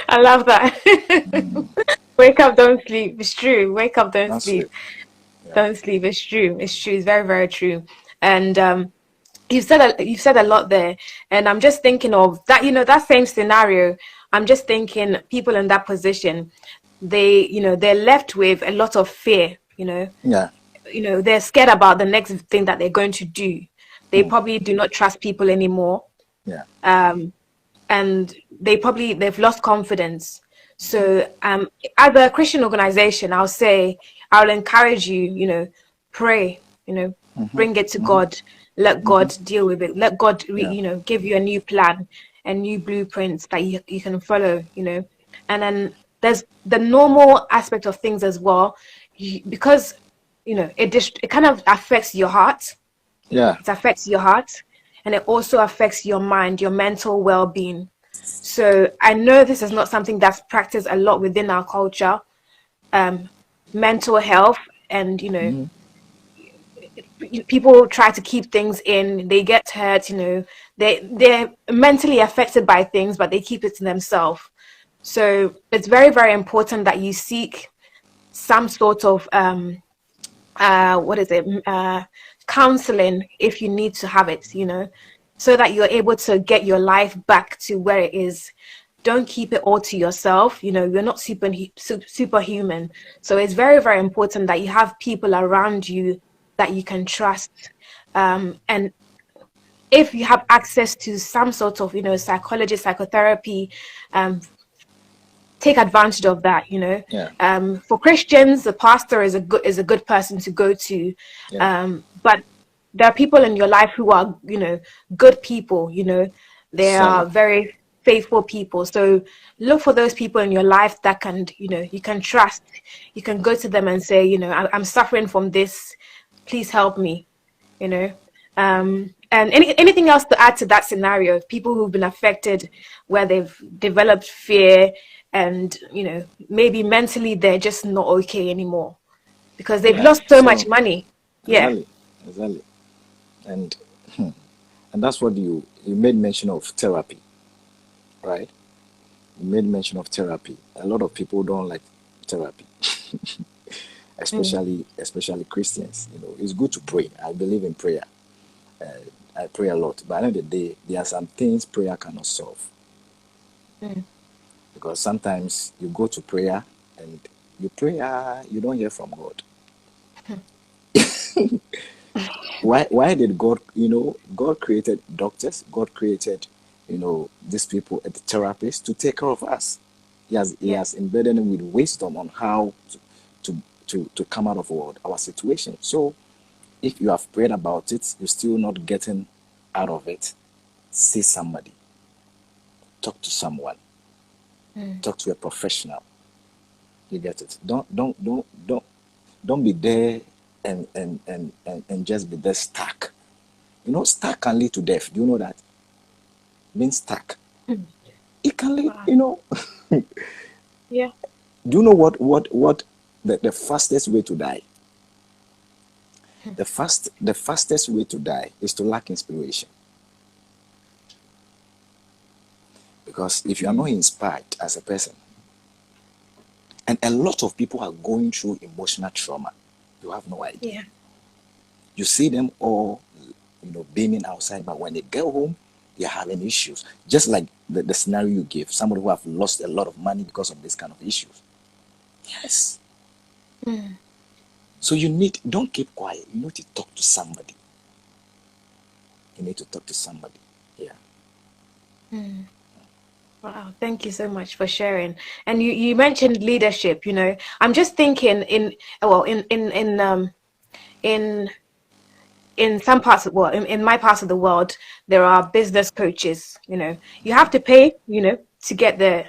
I love that. Wake up, don't sleep. It's true. Wake up, don't Don't sleep. sleep. Yeah. Don't sleep. It's true. It's true. It's very, very true. And you've said a lot there. And I'm just thinking of that, that same scenario. I'm just thinking people in that position, they're left with a lot of fear, Yeah. they're scared about the next thing that they're going to do. They probably do not trust people anymore. Yeah. And they've lost confidence. So as a Christian organization, I'll encourage you, pray, bring it to God, let God deal with it, let God Yeah. give you a new plan, a new blueprint that you can follow, and then there's the normal aspect of things as well, because it kind of affects your heart. Yeah. It affects your heart, and it also affects your mind, your mental well-being. So I know this is not something that's practiced a lot within our culture, mental health, and people try to keep things in. They get hurt, they're mentally affected by things, but they keep it to themselves. So it's very, very important that you seek some sort of what is it counseling if you need to have it, so that you're able to get your life back to where it is. Don't keep it all to yourself. You're not superhuman. So it's very, very important that you have people around you that you can trust, And if you have access to some sort of, psychology, psychotherapy, take advantage of that. Yeah. For Christians, the pastor is a good person to go to. Yeah. But there are people in your life who are, good people. They are Exactly. very faithful people. So look for those people in your life that can, you can trust. You can go to them and say, I'm suffering from this. Please help me. you know and anything else to add to that scenario, people who've been affected, where they've developed fear, and maybe mentally they're just not okay anymore because they've Yeah. lost so much So money. Yeah. exactly, exactly, and and that's what you made mention of therapy, right? You made mention of therapy. A lot of people don't like therapy, Mm. especially Christians. It's good to pray. I believe in prayer. I pray a lot, but at the end of the day, there are some things prayer cannot solve, Mm. because sometimes you go to prayer and you pray, you don't hear from God. Why did God, God created doctors, God created, these people at the therapists to take care of us. He Yeah. has embedded them with wisdom on how to come out of our situation. So if you have prayed about it, you're still not getting out of it, see somebody, talk to someone, Mm. talk to a professional. You get it. Don't be there and just be there stuck. Stuck can lead to death. Do you know that? Being stuck. Mm. It can lead, Wow. Yeah. do you know what the fastest way to die? The fastest way to die is to lack inspiration. Because if you are not Mm. inspired as a person, and a lot of people are going through emotional trauma, you have no idea. Yeah. You see them all, beaming outside, but when they get home, they're having issues. Just like the scenario you gave, somebody who have lost a lot of money because of this kind of issues. Yes. Mm. So don't keep quiet. You need to talk to somebody. You need to talk to somebody. Yeah. Mm. Wow, thank you so much for sharing. And you mentioned leadership. I'm just thinking in some parts of, well, in my part of the world, there are business coaches. You have to pay, to get the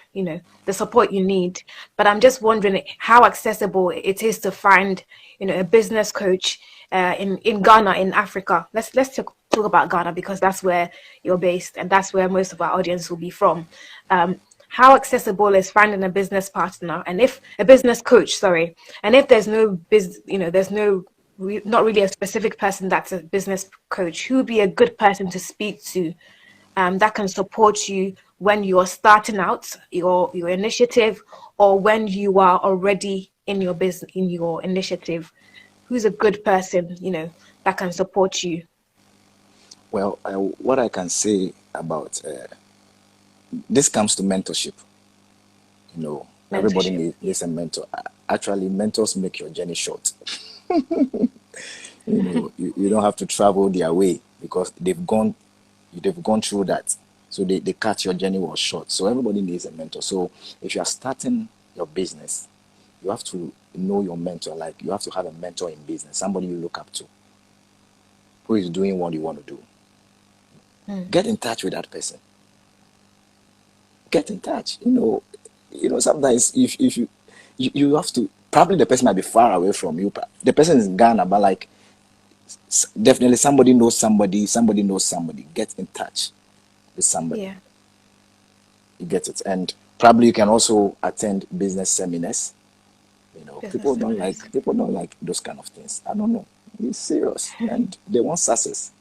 support you need. But I'm just wondering how accessible it is to find, a business coach in Ghana, in Africa. Let's talk about Ghana because that's where you're based and that's where most of our audience will be from. How accessible is finding a business partner, and if a business coach, sorry, and if there's no there's no not really a specific person that's a business coach, who would be a good person to speak to, that can support you when you're starting out your initiative, or when you are already in your business, in your initiative? Who's a good person, that can support you? Well, what I can say about this comes to mentorship. Everybody Mentorship. Yeah. needs a mentor. Actually, mentors make your journey short. You don't have to travel their way because they've gone through that. So they cut your journey was short. So everybody needs a mentor. So if you are starting your business, you have to know your mentor. Like you have to have a mentor in business, somebody you look up to, who is doing what you want to do. Mm. Get in touch with that person. Get in touch. Sometimes if you have to, probably the person might be far away from you. The person is in Ghana, but like definitely somebody knows somebody. Get in touch with somebody. Yeah. You get it. And probably you can also attend business seminars. Business People don't like those kind of things. I don't know. It's serious. And they want success.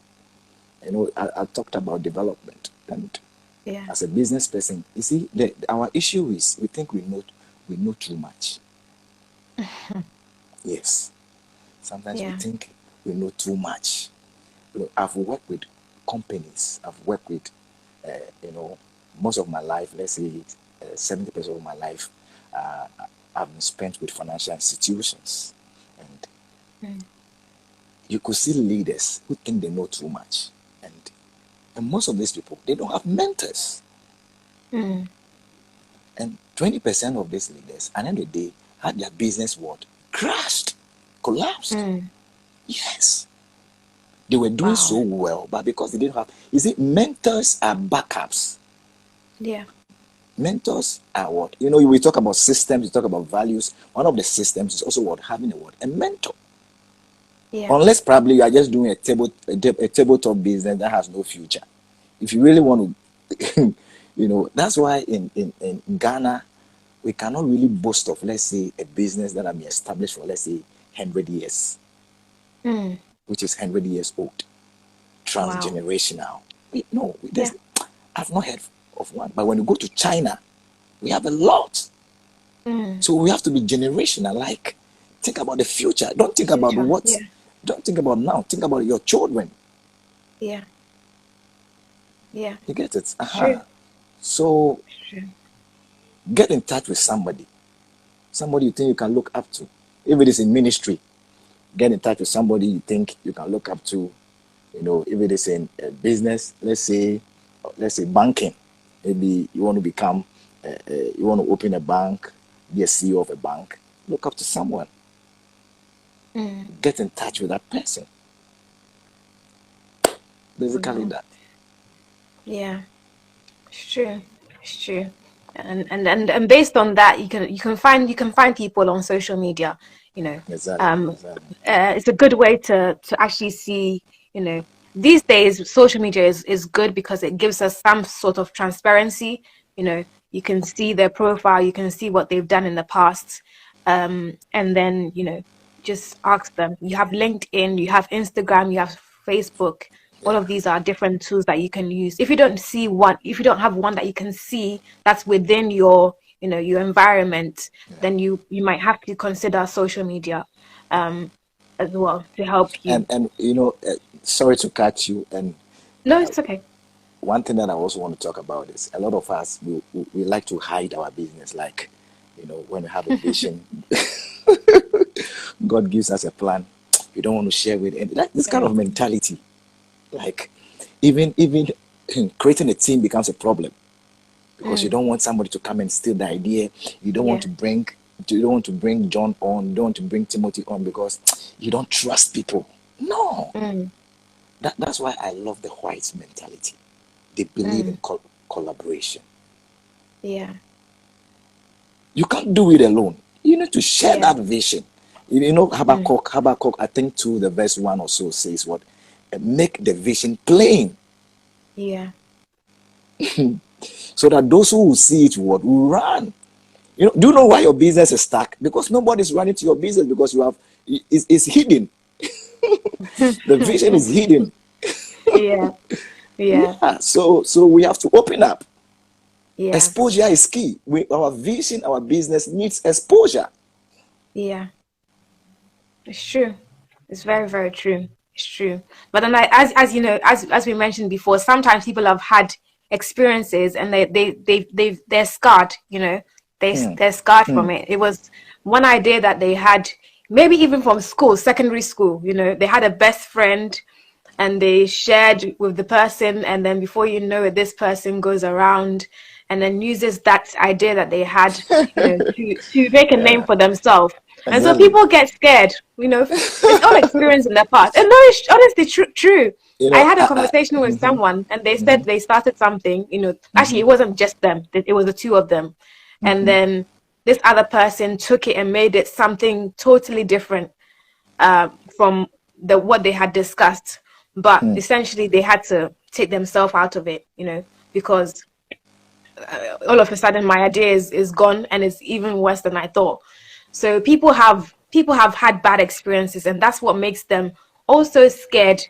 I talked about development. And Yeah. as a business person, you see, our issue is we think we know too much. Yes. Sometimes we Yeah. think we know too much. I've worked with companies. I've worked with, uh, you know, most of my life, let's say 70% of my life, I've been spent with financial institutions. And Mm. you could see leaders who think they know too much. And most of these people, they don't have mentors. Mm. And 20% of these leaders, at the end of the day, had their business what? Crashed, collapsed. Mm. Yes. They were doing so Wow. well, but because they didn't have, you see, mentors are backups. Yeah. Mentors are what? You know, we talk about systems, we talk about values. One of the systems is also what? Having a what? A mentor. Yeah. Unless probably you are just doing a tabletop business that has no future. If you really want to, you know, that's why in Ghana, we cannot really boast of, let's say, a business that has been established for, let's say, 100 years, Mm. which is 100 years old, Wow. transgenerational. Yeah. I've not heard of one. But when you go to China, we have a lot. Mm. So we have to be generational. Like, think about the future. Don't think about Future. what. Yeah. Don't think about now. Think about your children. Yeah. Yeah. You get it? It's true. So It's true. get in touch with somebody you think you can look up to. If it is in ministry, get in touch with somebody you think you can look up to. You know, if it is in a business, let's say banking, maybe you want to become, you want to open a bank, be a CEO of a bank, look up to someone. Mm. Get in touch with that person. Basically Wow. that. Yeah. It's true. It's true. And based on that, you can find people on social media. You know, Exactly. um, Exactly. it's a good way to actually see. You know, these days social media is good because it gives us some sort of transparency. You know, you can see their profile, you can see what they've done in the past, and then just ask them. You have LinkedIn, you have Instagram, you have Facebook. All Yeah. of these are different tools that you can use. If you don't have one that you can see that's within your environment, Yeah. then you might have to consider social media um as well to help you. And you know, sorry to catch you. And No, it's okay. one thing that I also want to talk about is a lot of us we like to hide our business. Like, you know, when we have a vision, God gives us a plan, we don't want to share with it. Like this kind Very of true. mentality, like even creating a team becomes a problem because you Mm, don't want somebody to come and steal the idea. You don't want yeah. to bring John on. You don't want to bring Timothy on because you don't trust people. No, Mm, that's why I love the whites mentality. They believe in mm, collaboration. yeah. You can't do it alone. You need to share Yeah. that vision. You know, Mm, Habakkuk, I think 2, the verse 1 or so says what? Make the vision plain yeah. so that those who will see it will run. You know, do you know why your business is stuck? Because nobody's running to your business because it's hidden. The vision is hidden. Yeah. Yeah. Yeah. So we have to open up. Yeah. Exposure is key. Our vision, our business needs exposure. Yeah. It's true. It's very, very true. It's true. But then, as you know, as we mentioned before, sometimes people have had experiences and they're scarred. They're scarred from it. It was one idea that they had, maybe even from school, secondary school. They had a best friend, and they shared with the person, and then before you know it, this person goes around and then uses that idea that they had, to make a name Yeah, for themselves. And so exactly. people get scared. It's all experience in the past. And no, it's honestly true. You I know, had a conversation with someone, and they said they started something. Actually, it wasn't just them; it was the two of them. And then this other person took it and made it something totally different, from what they had discussed. But essentially, they had to take themselves out of it, because all of a sudden my idea is gone, and it's even worse than I thought. So people have had bad experiences, and that's what makes them also scared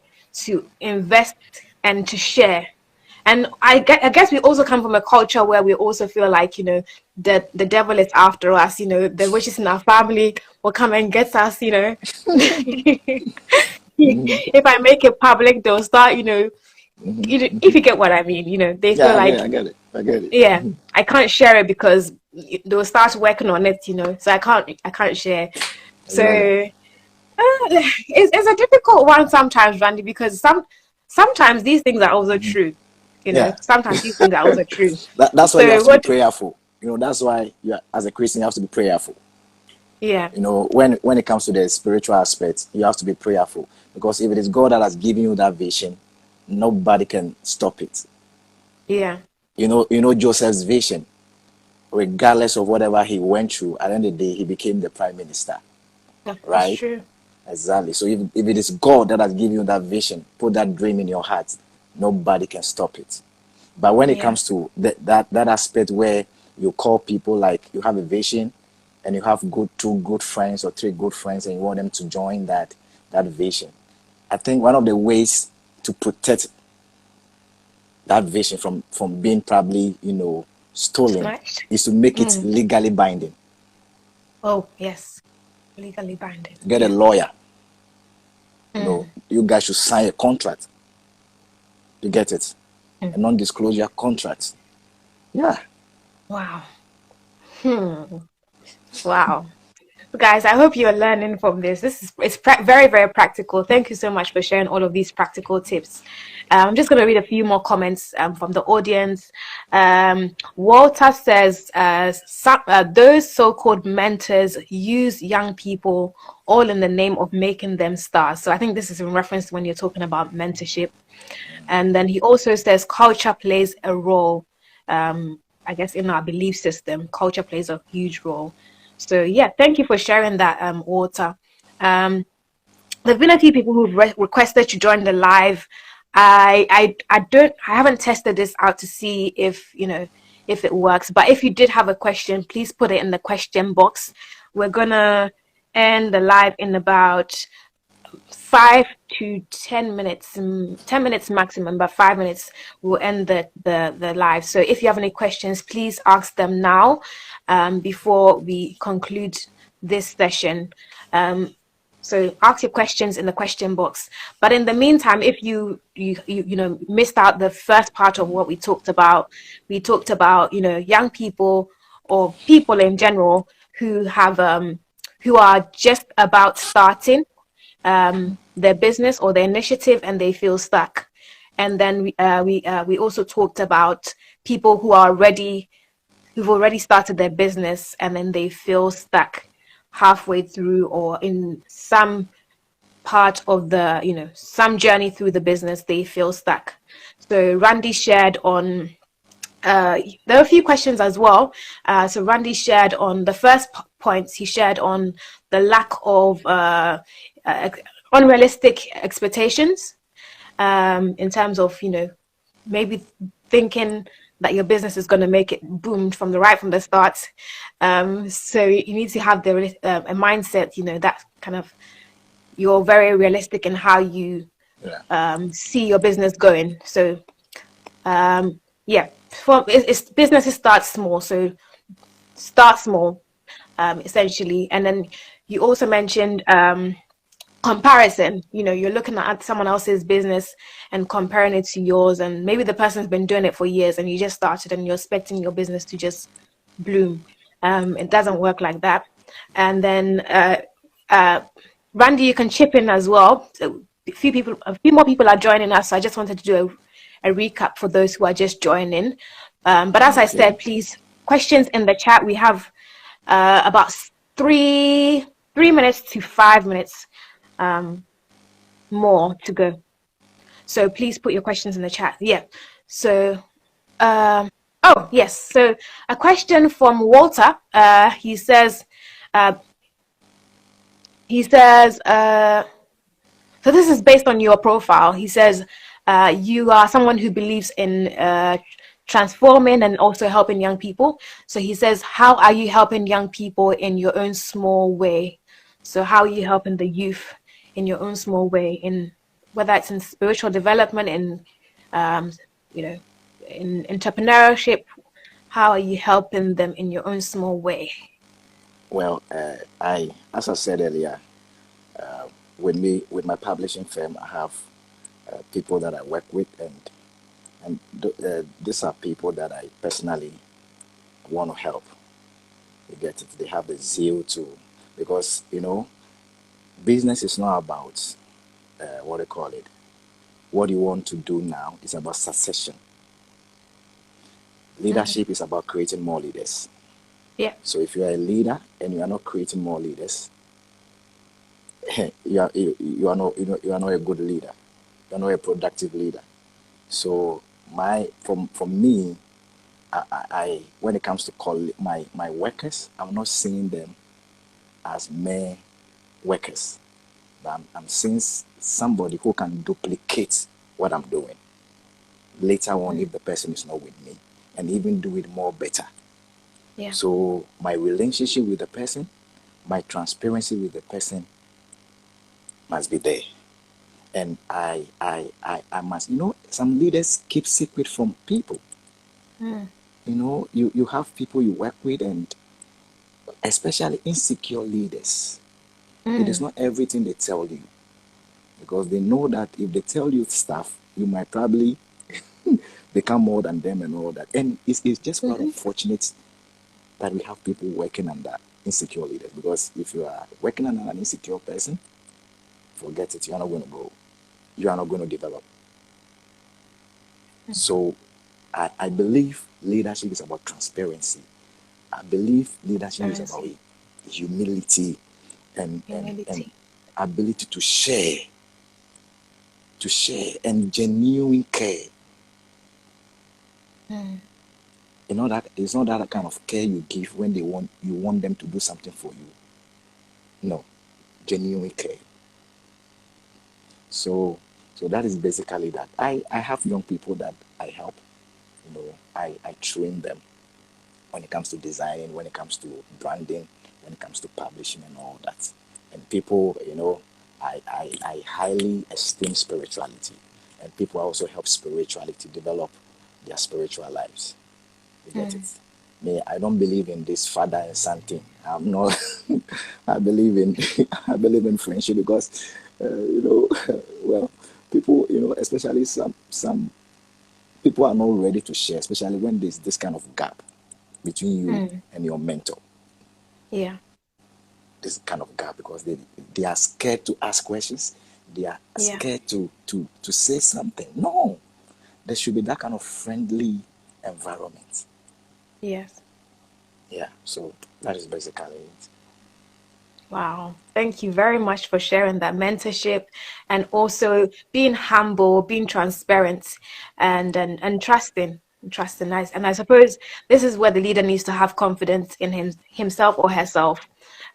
to invest and to share. And I guess we also come from a culture where we also feel like, that the devil is after us. The witches in our family will come and get us. If I make it public, they'll start. If you get what I mean. They yeah, feel like, I get it. yeah, I can't share it because they'll start working on it. So I can't share. Exactly. So It's a difficult one sometimes, Randy, because sometimes these things are also true. Yeah. Sometimes these things are also true. That's why you have So to be what? prayerful. That's why as a Christian, you have to be prayerful. Yeah, When it comes to the spiritual aspect, you have to be prayerful, because if it is God that has given you that vision, nobody can stop it. yeah, Joseph's vision, regardless of whatever he went through, at the end of the day, he became the prime minister, yeah, that's right? true. Exactly. So if it is God that has given you that vision, put that dream in your heart, nobody can stop it. But when it Yeah, comes to that aspect where you call people, like you have a vision and you have two good friends or three good friends and you want them to join that vision, I think one of the ways to protect that vision from being probably stolen snatched. is to make it Mm. legally binding. Oh, yes, legally binding. Get a Yeah. lawyer. Mm. You guys should sign a contract. You get it? A Mm. non-disclosure contract. Yeah. Wow. Hmm. Wow. Guys, I hope you're learning from this. It's very, very practical. Thank you so much for sharing all of these practical tips. I'm just going to read a few more comments from the audience. Walter says, those so-called mentors use young people all in the name of making them stars. So I think this is in reference to when you're talking about mentorship. And then he also says culture plays a role. I guess in our belief system, culture plays a huge role. So yeah, thank you for sharing that, Walter. Um, there've been a few people who've requested to join the live. I haven't tested this out to see if it works. But if you did have a question, please put it in the question box. We're gonna end the live in about 5 to 10 minutes, 10 minutes maximum, but 5 minutes will end the live. So if you have any questions, please ask them now, before we conclude this session. So ask your questions in the question box. But in the meantime, if you missed out the first part of what we talked about young people or people in general who are just about starting their business or their initiative and they feel stuck. And then we also talked about people who've already started their business and then they feel stuck halfway through or in some part of some journey through the business, they feel stuck. So Randy shared on there are a few questions as well. So Randy shared on the first points. He shared on the lack of uh, unrealistic expectations, in terms of maybe thinking that your business is going to make it boom from the start. So you need to have a mindset, that kind of you're very realistic in how you Yeah. see your business going. So yeah, it's businesses start small. So start small, essentially. And then you also mentioned comparison. You're looking at someone else's business and comparing it to yours, and maybe the person's been doing it for years and you just started and you're expecting your business to just bloom. It doesn't work like that. And then uh, Randy, you can chip in as well. So a few more people are joining us, so I just wanted to do a recap for those who are just joining. But as I Okay. said, please, questions in the chat. We have about 3 minutes to 5 minutes more to go. So please put your questions in the chat. Yeah. So, oh yes. So a question from Walter. He says, uh, he says, so this is based on your profile. He says, you are someone who believes in transforming and also helping young people. So he says, how are you helping young people in your own small way? So how are you helping the youth in your own small way, in whether it's in spiritual development, um, you know, in entrepreneurship? How are you helping them in your own small way? Well, as I said earlier, with my publishing firm, I have people that I work with, and these are people that I personally want to help. You get it? They have the zeal to, because Business is not about what do you call it? What you want to do now. It's about succession. Leadership is about creating more leaders. Yeah. So if you are a leader and you are not creating more leaders, you are not a good leader. You are not a productive leader. So for me, I when it comes to my workers, I'm not seeing them as mere workers. But I'm seeing somebody who can duplicate what I'm doing later on if the person is not with me, and even do it more better. Yeah. So my relationship with the person, my transparency with the person must be there. And I must, some leaders keep secret from people. You have people you work with, and especially insecure leaders. It is not everything they tell you, because they know that if they tell you stuff, you might probably become more than them and all that. And it's just quite unfortunate that we have people working under insecure leaders, because if you are working under an insecure person, forget it. You are not going to grow. You are not going to develop. So I believe leadership is about transparency. I believe leadership is about humility and Humility. ability to share and genuine care. That it's not that kind of care you give when you want them to do something for you. No, genuine care. So that is basically that. I have young people that I help. I train them when it comes to designing, when it comes to branding, when it comes to publishing and all that. And people, I highly esteem spirituality. And people also help spirituality develop their spiritual lives. You get it? Me, I don't believe in this father and son thing. I'm not. I believe in I believe in friendship, because well, people, especially some people are not ready to share, especially when there's this kind of gap between you and your mentor. Yeah. This kind of gap, because they are scared to ask questions. They are Yeah. scared to say something. No, there should be that kind of friendly environment. Yes. Yeah, so that is basically it. Wow. Thank you very much for sharing that mentorship, and also being humble, being transparent, and trusting. Trusting. Nice. And I suppose this is where the leader needs to have confidence in himself or herself,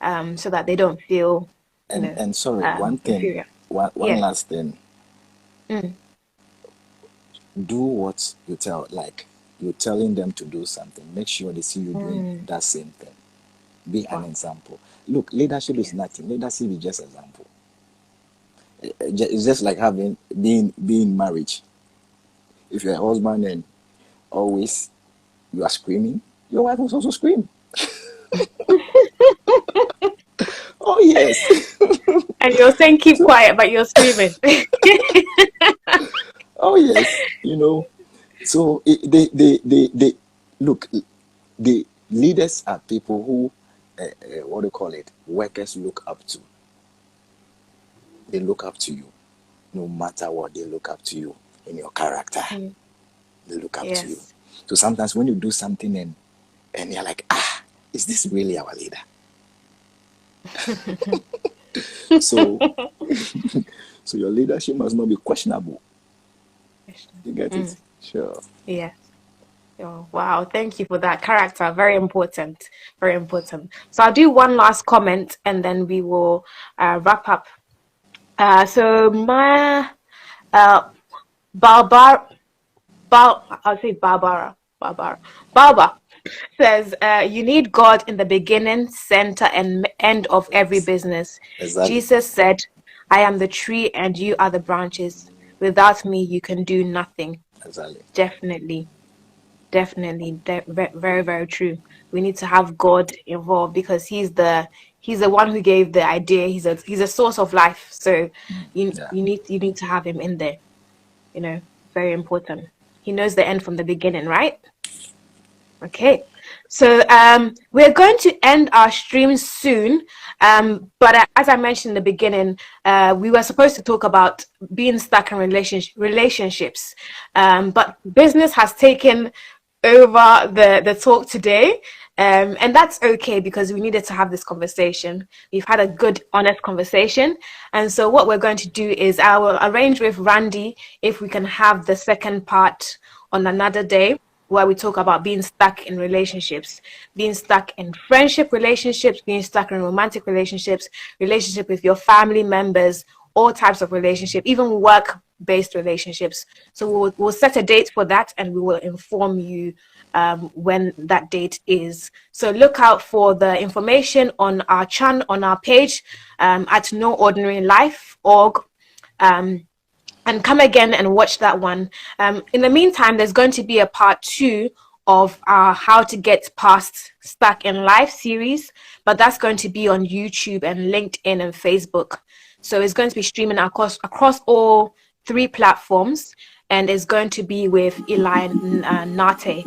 so that they don't feel, And sorry, one thing, inferior. one Yeah. last thing. Do what you tell, like you're telling them to do something. Make sure they see you doing that same thing. Be an Wow. example. Look, leadership is Yes. nothing. Leadership is just example. It's just like being marriage. If you're a husband and always you are screaming, your wife will also scream. Oh yes. And you're saying keep So, quiet, but you're screaming. oh yes. So they look. The leaders are people who, what do you call it? Workers look up to. They look up to you, no matter what. They look up to you in your character. Mm. They look up to you. Yes. So sometimes when you do something and you're like, is this really our leader? So so your leadership must not be questionable. You get it? Mm. Sure. Yes. Oh, wow. Thank you for that character. Very important. Very important. So I'll do one last comment and then we will wrap up. So my uh Barbar I'll say Barbara says you need God in the beginning, center, and end of every Yes. business. Exactly. Jesus said, "I am the tree and you are the branches. Without me, you can do nothing." Exactly. Definitely. Definitely, very, very true. We need to have God involved because he's the one who gave the idea. He's a source of life. So you Yeah. you need you need to have him in there. Very important. He knows the end from the beginning, right? Okay. So we're going to end our stream soon. But as I mentioned in the beginning, we were supposed to talk about being stuck in relationships. But business has taken over the talk today. And that's okay because we needed to have this conversation. We've had a good, honest conversation. And so what we're going to do is I will arrange with Randy if we can have the second part on another day where we talk about being stuck in relationships, being stuck in friendship relationships, being stuck in romantic relationships, relationship with your family members, all types of relationship, even work-based relationships. So we'll set a date for that, and we will inform you when that date is. So look out for the information on our channel, on our page at noordinarylife.org. And come again and watch that one. In the meantime, there's going to be a part 2 of our How to Get Past Stuck in Life series, but that's going to be on YouTube and LinkedIn and Facebook. So it's going to be streaming across all 3 platforms, and it's going to be with Eli and Nate.